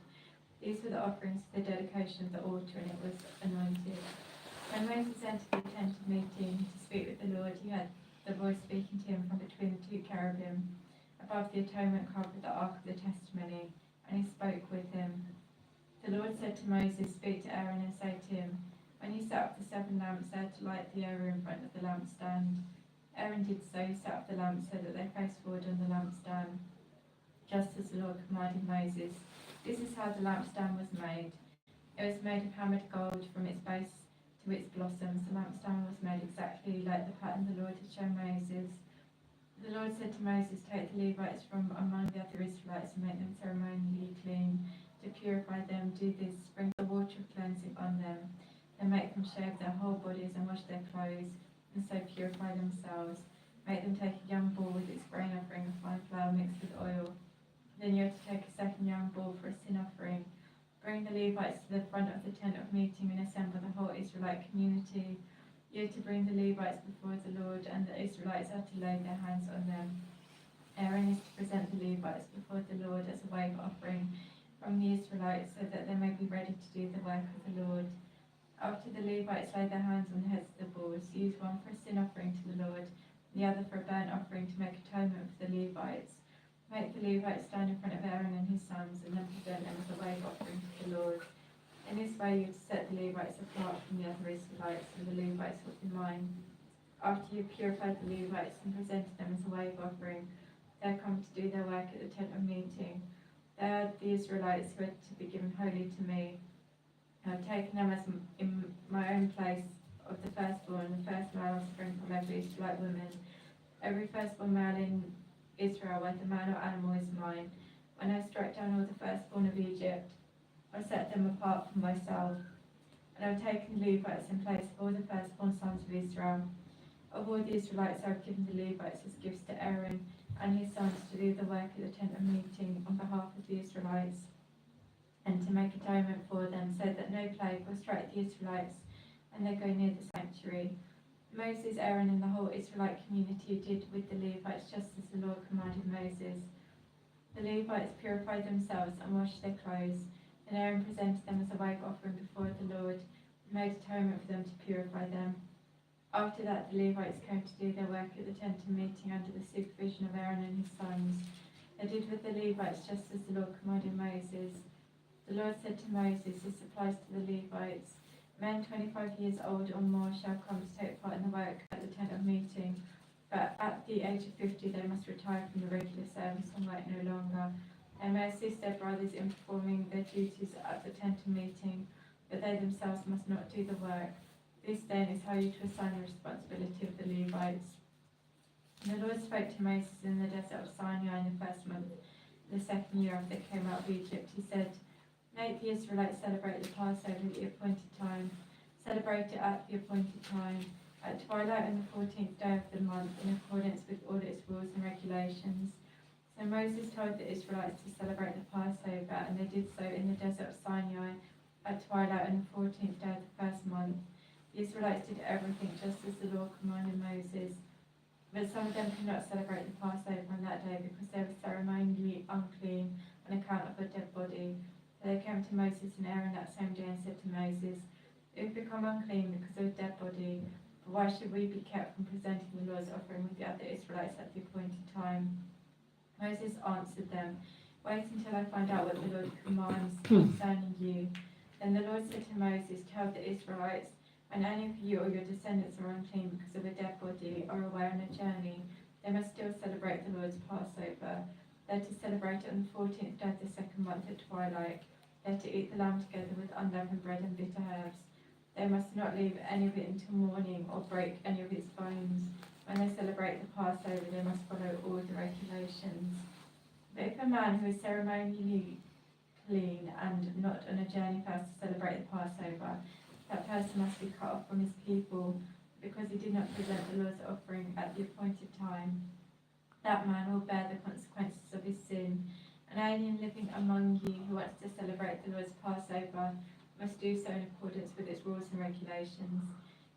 These were the offerings for the dedication of the altar, and it was anointed. When Moses entered the tent of meeting to speak with the Lord, he heard the voice speaking to him from between the 2 cherubim above the atonement cover of the ark of the testimony, and he spoke with him. The Lord said to Moses, "Speak to Aaron and say to him, when you set up the 7 lamps, they are to light the area in front of the lampstand." Aaron did so. He set up the lamps so that they faced forward on the lampstand, just as the Lord commanded Moses. This is how the lampstand was made. It was made of hammered gold from its base to its blossoms. The lampstand was made exactly like the pattern the Lord had shown Moses. The Lord said to Moses, "Take the Levites from among the other Israelites and make them ceremonially clean. To purify them, do this: sprinkle the water of cleansing on them. Then make them shave their whole bodies and wash their clothes, and so purify themselves. Make them take a young bull with its grain offering of fine flour mixed with oil. Then you are to take a second young bull for a sin offering. Bring the Levites to the front of the tent of meeting and assemble the whole Israelite community. You are to bring the Levites before the Lord, and the Israelites are to lay their hands on them. Aaron is to present the Levites before the Lord as a wave offering from the Israelites, so that they may be ready to do the work of the Lord. After the Levites lay their hands on the heads of the bulls, use one for a sin offering to the Lord, the other for a burnt offering to make atonement for the Levites. Make the Levites stand in front of Aaron and his sons, and then present them as a wave offering to the Lord. In this way you are to set the Levites apart from the other Israelites, so the Levites will be mine. After you have purified the Levites and presented them as a wave offering, they are come to do their work at the tent of meeting. They are the Israelites who are to be given wholly to me. I have taken them as in my own place of the firstborn, the first male offspring from every Israelite woman. Every firstborn male in Israel, whether man or animal, is mine. When I struck down all the firstborn of Egypt, I set them apart from myself. And I have taken the Levites in place of all the firstborn sons of Israel. Of all the Israelites, I have given the Levites as gifts to Aaron and his sons to do the work at the tent of meeting on behalf of the Israelites, and to make atonement for them, so that no plague will strike the Israelites when they go near the sanctuary. Moses, Aaron, and the whole Israelite community did with the Levites just as the Lord commanded Moses. The Levites purified themselves and washed their clothes, and Aaron presented them as a wave offering before the Lord, and made atonement for them to purify them. After that, the Levites came to do their work at the tent of meeting under the supervision of Aaron and his sons. They did with the Levites just as the Lord commanded Moses. The Lord said to Moses, "This applies to the Levites. Men 25 years old or more shall come to take part in the work at the tent of meeting, but at the age of 50 they must retire from the regular service and work no longer. They may assist their brothers in performing their duties at the tent of meeting, but they themselves must not do the work. This then is how you to assign the responsibility of the Levites. The Lord spoke to Moses in the desert of Sinai in the first month, the second year after they came out of Egypt. He said, "Make the Israelites celebrate the Passover at the appointed time. Celebrate it at the appointed time, at twilight on the 14th day of the month, in accordance with all its rules and regulations." So Moses told the Israelites to celebrate the Passover, and they did so in the desert of Sinai at twilight on the 14th day of the first month. The Israelites did everything just as the Lord commanded Moses. But some of them could not celebrate the Passover on that day because they were ceremonially unclean on account of a dead body. So they came to Moses and Aaron that same day and said to Moses, "We've become unclean because of a dead body, but why should we be kept from presenting the Lord's offering with the other Israelites at the appointed time?" Moses answered them, "Wait until I find out what the Lord commands concerning you." Then the Lord said to Moses, "Tell the Israelites, when any of you or your descendants are unclean because of a dead body or away on a journey, they must still celebrate the Lord's Passover. They're to celebrate it on the 14th day of the second month at twilight. They're to eat the lamb together with unleavened bread and bitter herbs. They must not leave any of it until morning or break any of its bones. When they celebrate the Passover, they must follow all the regulations. But if a man who is ceremonially clean and not on a journey fails to celebrate the Passover, that person must be cut off from his people because he did not present the Lord's offering at the appointed time. That man will bear the consequences of his sin. An alien living among you who wants to celebrate the Lord's Passover must do so in accordance with its rules and regulations.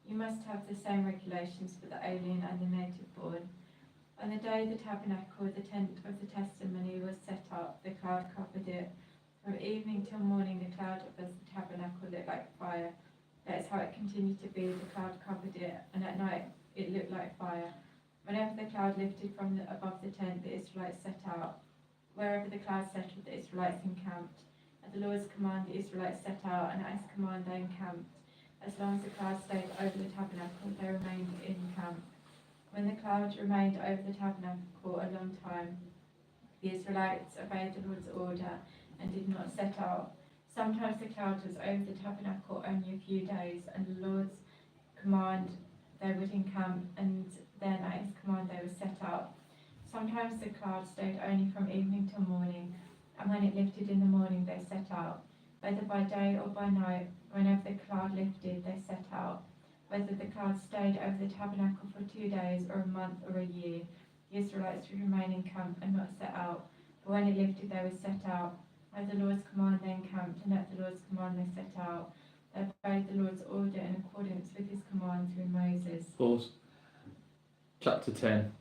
You must have the same regulations for the alien and the native born. On the day the tabernacle, the tent of the testimony, was set up, the cloud covered it. From evening till morning, the cloud of the tabernacle looked like fire. That is how it continued to be. The cloud covered it, and at night it looked like fire. Whenever the cloud lifted from above the tent, the Israelites set out. Wherever the cloud settled, the Israelites encamped. At the Lord's command, the Israelites set out, and at his command they encamped. As long as the cloud stayed over the tabernacle, they remained in camp. When the cloud remained over the tabernacle a long time, the Israelites obeyed the Lord's order and did not set out. Sometimes the cloud was over the tabernacle only a few days, and the Lord's command they would encamp, and then at his command they would set out. Sometimes the cloud stayed only from evening till morning, and when it lifted in the morning they set out. Whether by day or by night, whenever the cloud lifted, they set out. Whether the cloud stayed over the tabernacle for 2 days or a month or a year, the Israelites would remain in camp and not set out. But when it lifted, they would set out. At the Lord's command they encamped, and at the Lord's command they set out. They obeyed the Lord's order in accordance with his command through Moses. Pause. Chapter 10.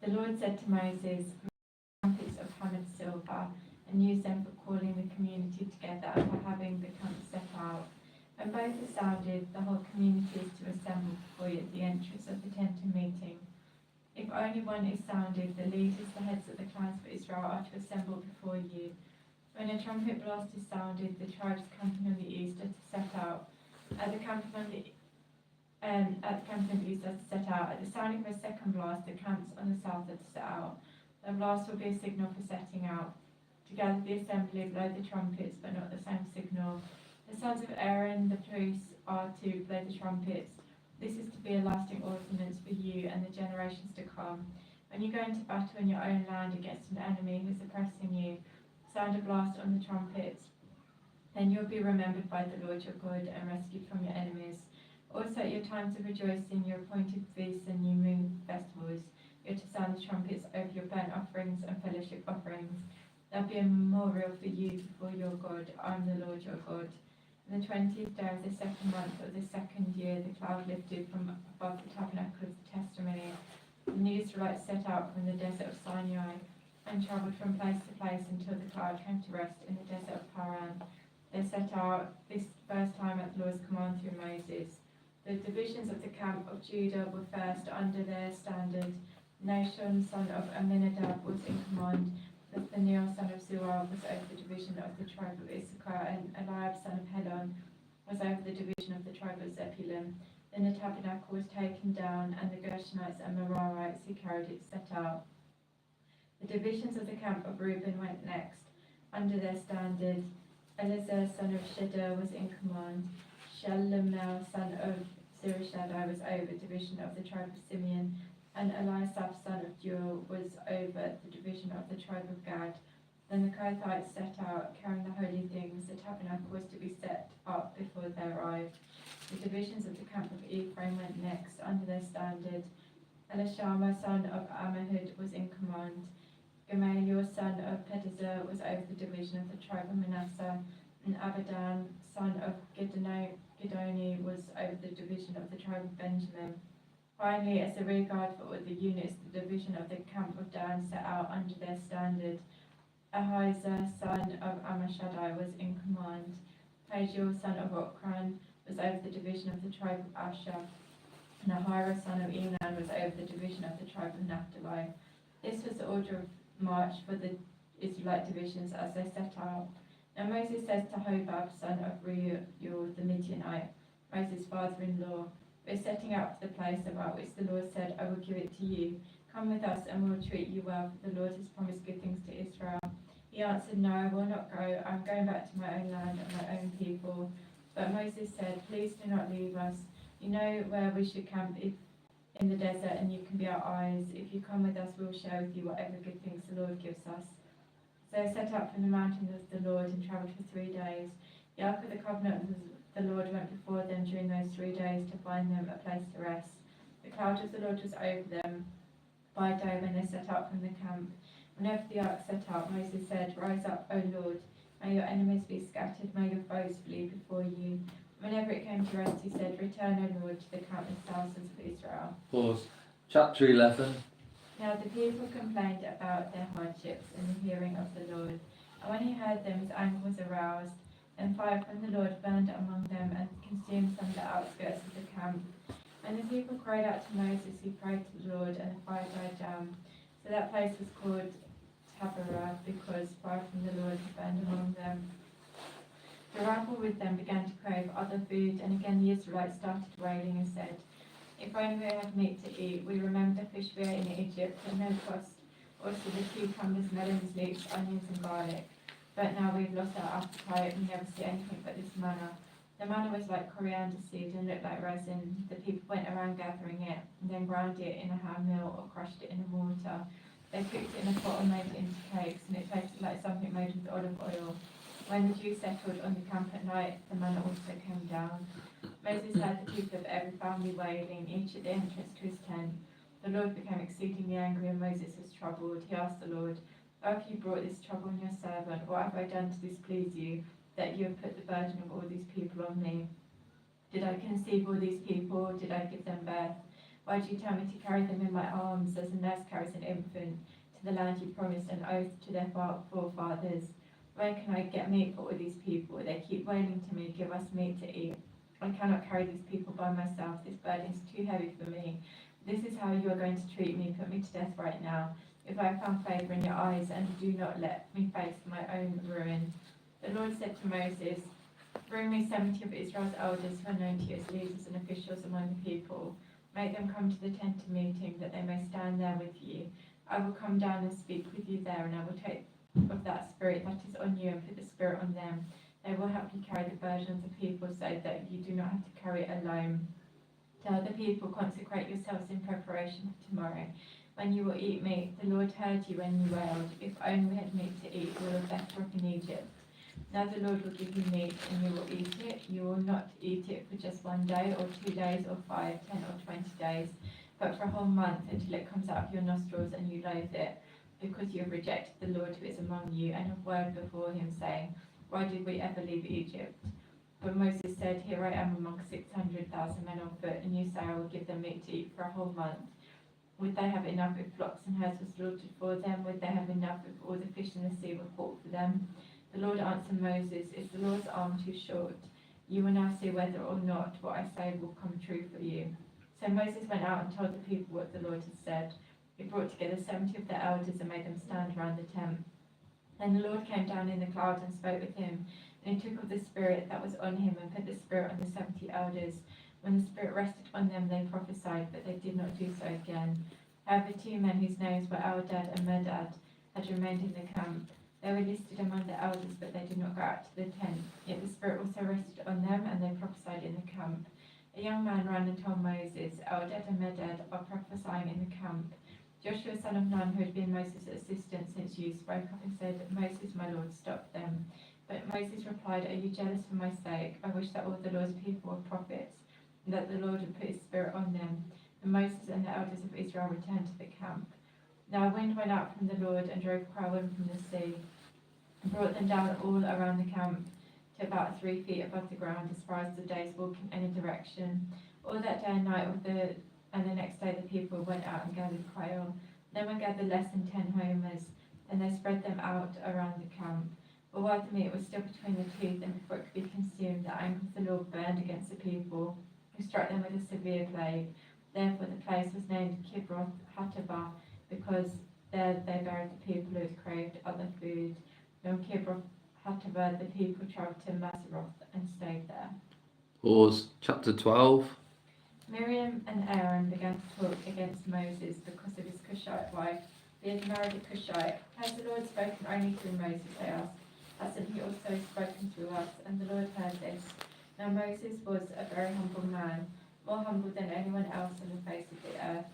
The Lord said to Moses, "Make trumpets of hammered silver, and use them for calling the community together and for having the camp set out. When both are sounded, the whole community is to assemble before you at the entrance of the tent of meeting. If only one is sounded, the leaders, the heads of the clans of Israel, are to assemble before you. When a trumpet blast is sounded, the tribes camping on the east are to set out. At the camping on the east are to set out. At the sounding of a second blast, the camps on the south are to set out. The blast will be a signal for setting out. To gather the assembly, blow the trumpets, but not the same signal. The sons of Aaron, the priests, are to blow the trumpets. This is to be a lasting ordinance for you and the generations to come. When you go into battle in your own land against an enemy who is oppressing you, sound a blast on the trumpets. Then you will be remembered by the Lord your God and rescued from your enemies. Also at your times of rejoicing, your appointed feasts and new moon festivals, you are to sound the trumpets over your burnt offerings and fellowship offerings. There will be a memorial for you before your God. I am the Lord your God. On the 20th day of the second month of the second year, the cloud lifted from above the tabernacle of the testimony. And the Israelites set out from the desert of Sinai and travelled from place to place until the cloud came to rest in the desert of Paran. They set out this first time at the Lord's command through Moses. The divisions of the camp of Judah were first under their standard. Nahshon, son of Amminadab, was in command. Nathaniel, son of Zuar, was over the division of the tribe of Issachar, and Eliab, son of Helon, was over the division of the tribe of Zebulun. Then the tabernacle was taken down, and the Gershonites and Merarites who carried it set out. The divisions of the camp of Reuben went next. Under their standard, Eleazar son of Shedeur was in command. Shalomel son of Zurishaddai was over the division of the tribe of Simeon, and Eliasaph son of Deuel was over the division of the tribe of Gad. Then the Kohathites set out, carrying the holy things. The tabernacle was to be set up before they arrived. The divisions of the camp of Ephraim went next, under their standard. Elishama son of Ammihud was in command. Gamaliel son of Pedazur was over the division of the tribe of Manasseh, and Abidan son of Gidoni was over the division of the tribe of Benjamin. Finally, as a rearguard for all the units, the division of the camp of Dan set out under their standard. Ahijah son of Ammishaddai was in command. Pagiel son of Okran was over the division of the tribe of Asher, and Ahira son of Enan was over the division of the tribe of Naphtali. This was the order of march for the Israelite divisions as they set out. Now Moses says to Hobab son of Reuel the Midianite, Moses' father-in-law, "We're setting out for the place about which the Lord said, 'I will give it to you.' Come with us and we will treat you well, for the Lord has promised good things to Israel." He answered, "No, I will not go. I am going back to my own land and my own people." But Moses said, "Please do not leave us. You know where we should camp in the desert, and you can be our eyes. If you come with us, we will share with you whatever good things the Lord gives us." So they set out from the mountain of the Lord and travelled for 3 days. The ark of the covenant of the Lord went before them during those 3 days to find them a place to rest. The cloud of the Lord was over them by day when they set out from the camp. Whenever the ark set out, Moses said, "Rise up, O Lord. May your enemies be scattered. May your foes flee before you." Whenever it came to rest, he said, "Return, O Lord, to the countless thousands of Israel." Pause. Chapter 11. Now the people complained about their hardships in the hearing of the Lord. And when he heard them, his anger was aroused. And fire from the Lord burned among them and consumed some of the outskirts of the camp. When the people cried out to Moses, he prayed to the Lord, and the fire died down. So that place was called Taberah, because fire from the Lord had burned among them. The rabble with them began to crave other food, and again the Israelites started wailing and said, "If only we had meat to eat. We remember the fish we ate in Egypt at no cost, also the cucumbers, melons, leeks, onions, and garlic. But now we've lost our appetite and never see anything but this manna." The manna was like coriander seed and looked like resin. The people went around gathering it, and then ground it in a hand mill or crushed it in a mortar. They cooked it in a pot and made it into cakes, and it tasted like something made with olive oil. When the dew settled on the camp at night, the manna also came down. Moses heard the people of every family wailing, each at the entrance to his tent. The Lord became exceedingly angry, and Moses was troubled. He asked the Lord, "Why have you brought this trouble on your servant? What have I done to displease you, that you have put the burden of all these people on me? Did I conceive all these people? Did I give them birth? Why do you tell me to carry them in my arms, as a nurse carries an infant, to the land you promised an oath to their forefathers? Where can I get meat for all these people? They keep wailing to me, 'Give us meat to eat.' I cannot carry these people by myself. This burden is too heavy for me. This is how you are going to treat me. Put me to death right now, if I have found favor in your eyes, and do not let me face my own ruin." The Lord said to Moses, "Bring me 70 of Israel's elders who are known to you as leaders and officials among the people. Make them come to the tent of meeting, that they may stand there with you. I will come down and speak with you there, and I will take of that spirit that is on you and put the spirit on them. They will help you carry the burden of the people, so that you do not have to carry it alone. Tell the people, consecrate yourselves in preparation for tomorrow, when you will eat meat. The Lord heard you when you wailed, 'If only we had meat to eat, we were better off in Egypt.' Now the Lord will give you meat, and you will eat it. You will not eat it for just 1 day, or 2 days, or 5, 10, or 20 days, but for a whole month, until it comes out of your nostrils and you loathe it, because you have rejected the Lord who is among you, and have wailed before him, saying, 'Why did we ever leave Egypt?' But Moses said, 'Here I am among 600,000 men on foot, and you say I will give them meat to eat for a whole month. Would they have enough if flocks and herds were slaughtered for them? Would they have enough if all the fish in the sea were caught for them?' The Lord answered Moses, 'Is the Lord's arm too short? You will now see whether or not what I say will come true for you.' So Moses went out and told the people what the Lord had said. He brought together 70 of the elders and made them stand around the tent. Then the Lord came down in the cloud and spoke with him, and he took of the spirit that was on him and put the spirit on the 70 elders. When the Spirit rested on them, they prophesied, but they did not do so again. However, 2 men whose names were Eldad and Medad had remained in the camp. They were listed among the elders, but they did not go out to the tent. Yet the Spirit also rested on them, and they prophesied in the camp. A young man ran and told Moses, Eldad and Medad are prophesying in the camp. Joshua, son of Nun, who had been Moses' assistant since youth, spoke up and said, Moses, my Lord, stop them. But Moses replied, Are you jealous for my sake? I wish that all the Lord's people were prophets, and that the Lord would put his Spirit on them. And Moses and the elders of Israel returned to the camp. Now a wind went out from the Lord and drove whirlwind from the sea, and brought them down all around the camp to about 3 feet above the ground, as far as the day's walk in any direction. All that day and night and the next day the people went out and gathered quail. No one gathered less than 10 homers, and they spread them out around the camp. But while the meat was still between the teeth and before it could be consumed, the anger of the Lord burned against the people, who struck them with a severe plague. Therefore the place was named Kibroth Hattaavah, because there they buried the people who had craved other food. From Kibroth Hattaavah the people travelled to Maseroth and stayed there. Pause. Chapter 12. Miriam and Aaron began to talk against Moses because of his Cushite wife. He had married a Cushite. Has the Lord spoken only through Moses, they asked. Hasn't he also spoken through us? And the Lord heard this. Now Moses was a very humble man, more humble than anyone else on the face of the earth.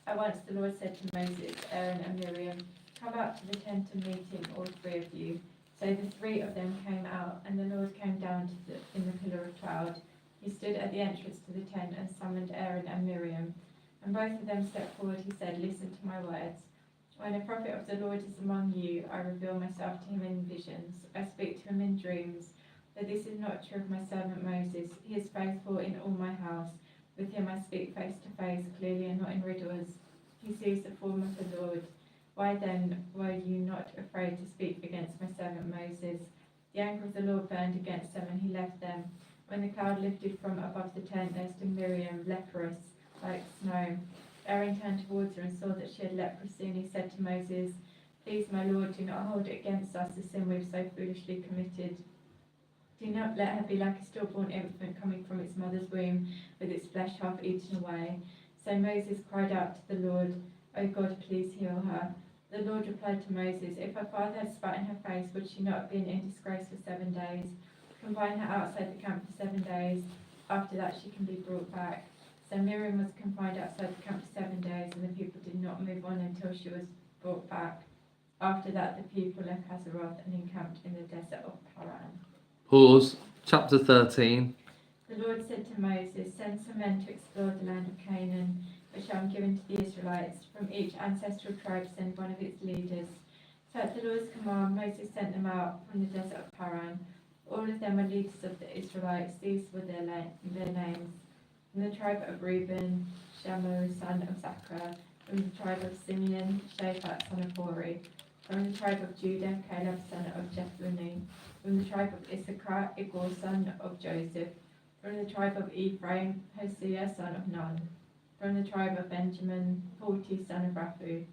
At once the Lord said to Moses, Aaron and Miriam, Come out to the tent of meeting, all 3 of you. So the 3 of them came out, and the Lord came down in the pillar of cloud. He stood at the entrance to the tent and summoned Aaron and Miriam. And both of them stepped forward. He said, Listen to my words. When a prophet of the Lord is among you, I reveal myself to him in visions. I speak to him in dreams. But this is not true of my servant Moses. He is faithful in all my house. With him I speak face to face, clearly and not in riddles. He sees the form of the Lord. Why then were you not afraid to speak against my servant Moses? The anger of the Lord burned against them, and he left them. When the cloud lifted from above the tent, there stood Miriam, leprous, like snow. Aaron turned towards her and saw that she had leprosy, and he said to Moses, Please, my Lord, do not hold it against us the sin we have so foolishly committed. Do not let her be like a stillborn infant coming from its mother's womb, with its flesh half eaten away. So Moses cried out to the Lord, O God, please heal her. The Lord replied to Moses, If her father had spat in her face, would she not have been in disgrace for 7 days? Confine her outside the camp for 7 days. After that she can be brought back. So Miriam was confined outside the camp for 7 days, and the people did not move on until she was brought back. After that the people left Hazeroth and encamped in the desert of Paran. Pause. Chapter 13. The Lord said to Moses, Send some men to explore the land of Canaan, which I am given to the Israelites. From each ancestral tribe send one of its leaders. So at the Lord's command, Moses sent them out from the desert of Paran. All of them were leaders of the Israelites. These were their names. From the tribe of Reuben, Shamu, son of Zachar. From the tribe of Simeon, Shaphat, son of Hori. From the tribe of Judah, Caleb, son of Jephunneh. From the tribe of Issachar, Igor, son of Joseph. From the tribe of Ephraim, Hosea, son of Nun. From the tribe of Benjamin, Palti, son of Raphu.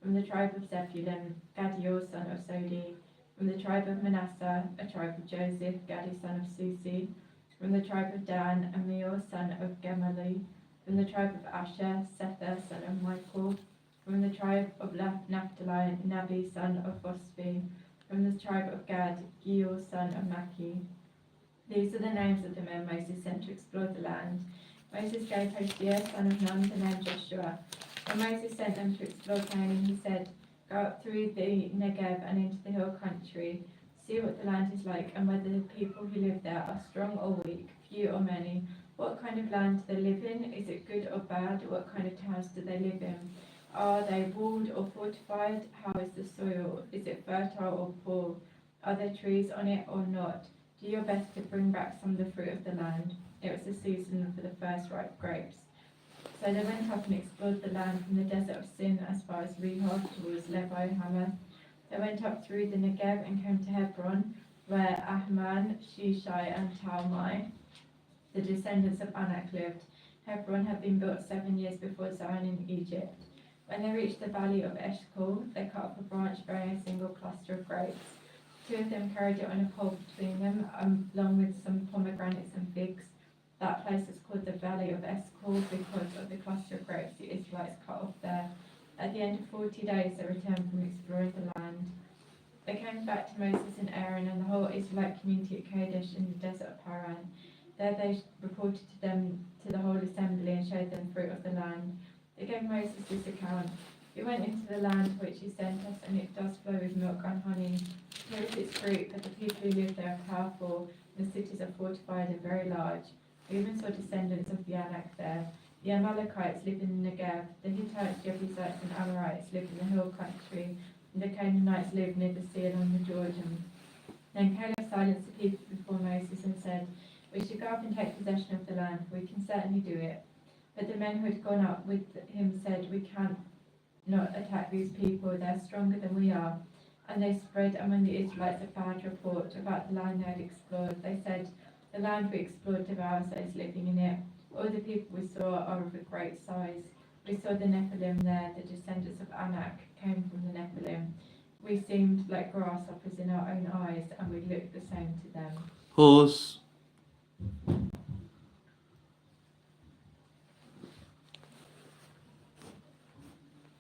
From the tribe of Zebulun, Gadiel, son of Sodi. From the tribe of Manasseh, a tribe of Joseph, Gadi, son of Susi. From the tribe of Dan, Amiel, son of Gemali. From the tribe of Asher, Sether, son of Michael. From the tribe of Naphtali, Nabi, son of Bosbi. From the tribe of Gad, Gil, son of Maki. These are the names of the men Moses sent to explore the land. Moses gave Hosea, son of Nun, the name Joshua. When Moses sent them to explore Canaan, he said, Go up through the Negev and into the hill country. See what the land is like, and whether the people who live there are strong or weak, few or many. What kind of land do they live in? Is it good or bad? What kind of towns do they live in? Are they walled or fortified? How is the soil? Is it fertile or poor? Are there trees on it or not? Do your best to bring back some of the fruit of the land. It was the season for the first ripe grapes. So they went up and explored the land from the desert of Sin as far as Rehob towards Lebo Hamath. They went up through the Negev and came to Hebron, where Ahman, Shishai, and Talmai, the descendants of Anak, lived. Hebron had been built 7 years before Zion in Egypt. When they reached the valley of Eshcol, they cut off a branch bearing a single cluster of grapes. 2 of them carried it on a pole between them, along with some pomegranates and figs. That place is called the Valley of Escol because of the cluster of grapes the Israelites cut off there. At the end of 40 days, they returned from exploring the land. They came back to Moses and Aaron and the whole Israelite community at Kadesh in the desert of Paran. There they reported to the whole assembly and showed them fruit of the land. They gave Moses this account. We went into the land which he sent us, and it does flow with milk and honey. Here is its fruit, but the people who live there are powerful, and the cities are fortified and very large. We even saw descendants of the Anak there. The Amalekites live in the Negev, the Hittites, Jebusites, and Amorites live in the hill country, and the Canaanites live near the sea along the Jordan. Then Caleb silenced the people before Moses and said, "We should go up and take possession of the land, for we can certainly do it." But the men who had gone up with him said, "We can't not attack these people, they are stronger than we are." And they spread among the Israelites a bad report about the land they had explored. They said, "The land we explored devours those living in it. All the people we saw are of a great size. We saw the Nephilim there, the descendants of Anak came from the Nephilim. We seemed like grasshoppers in our own eyes, and we looked the same to them." Pause.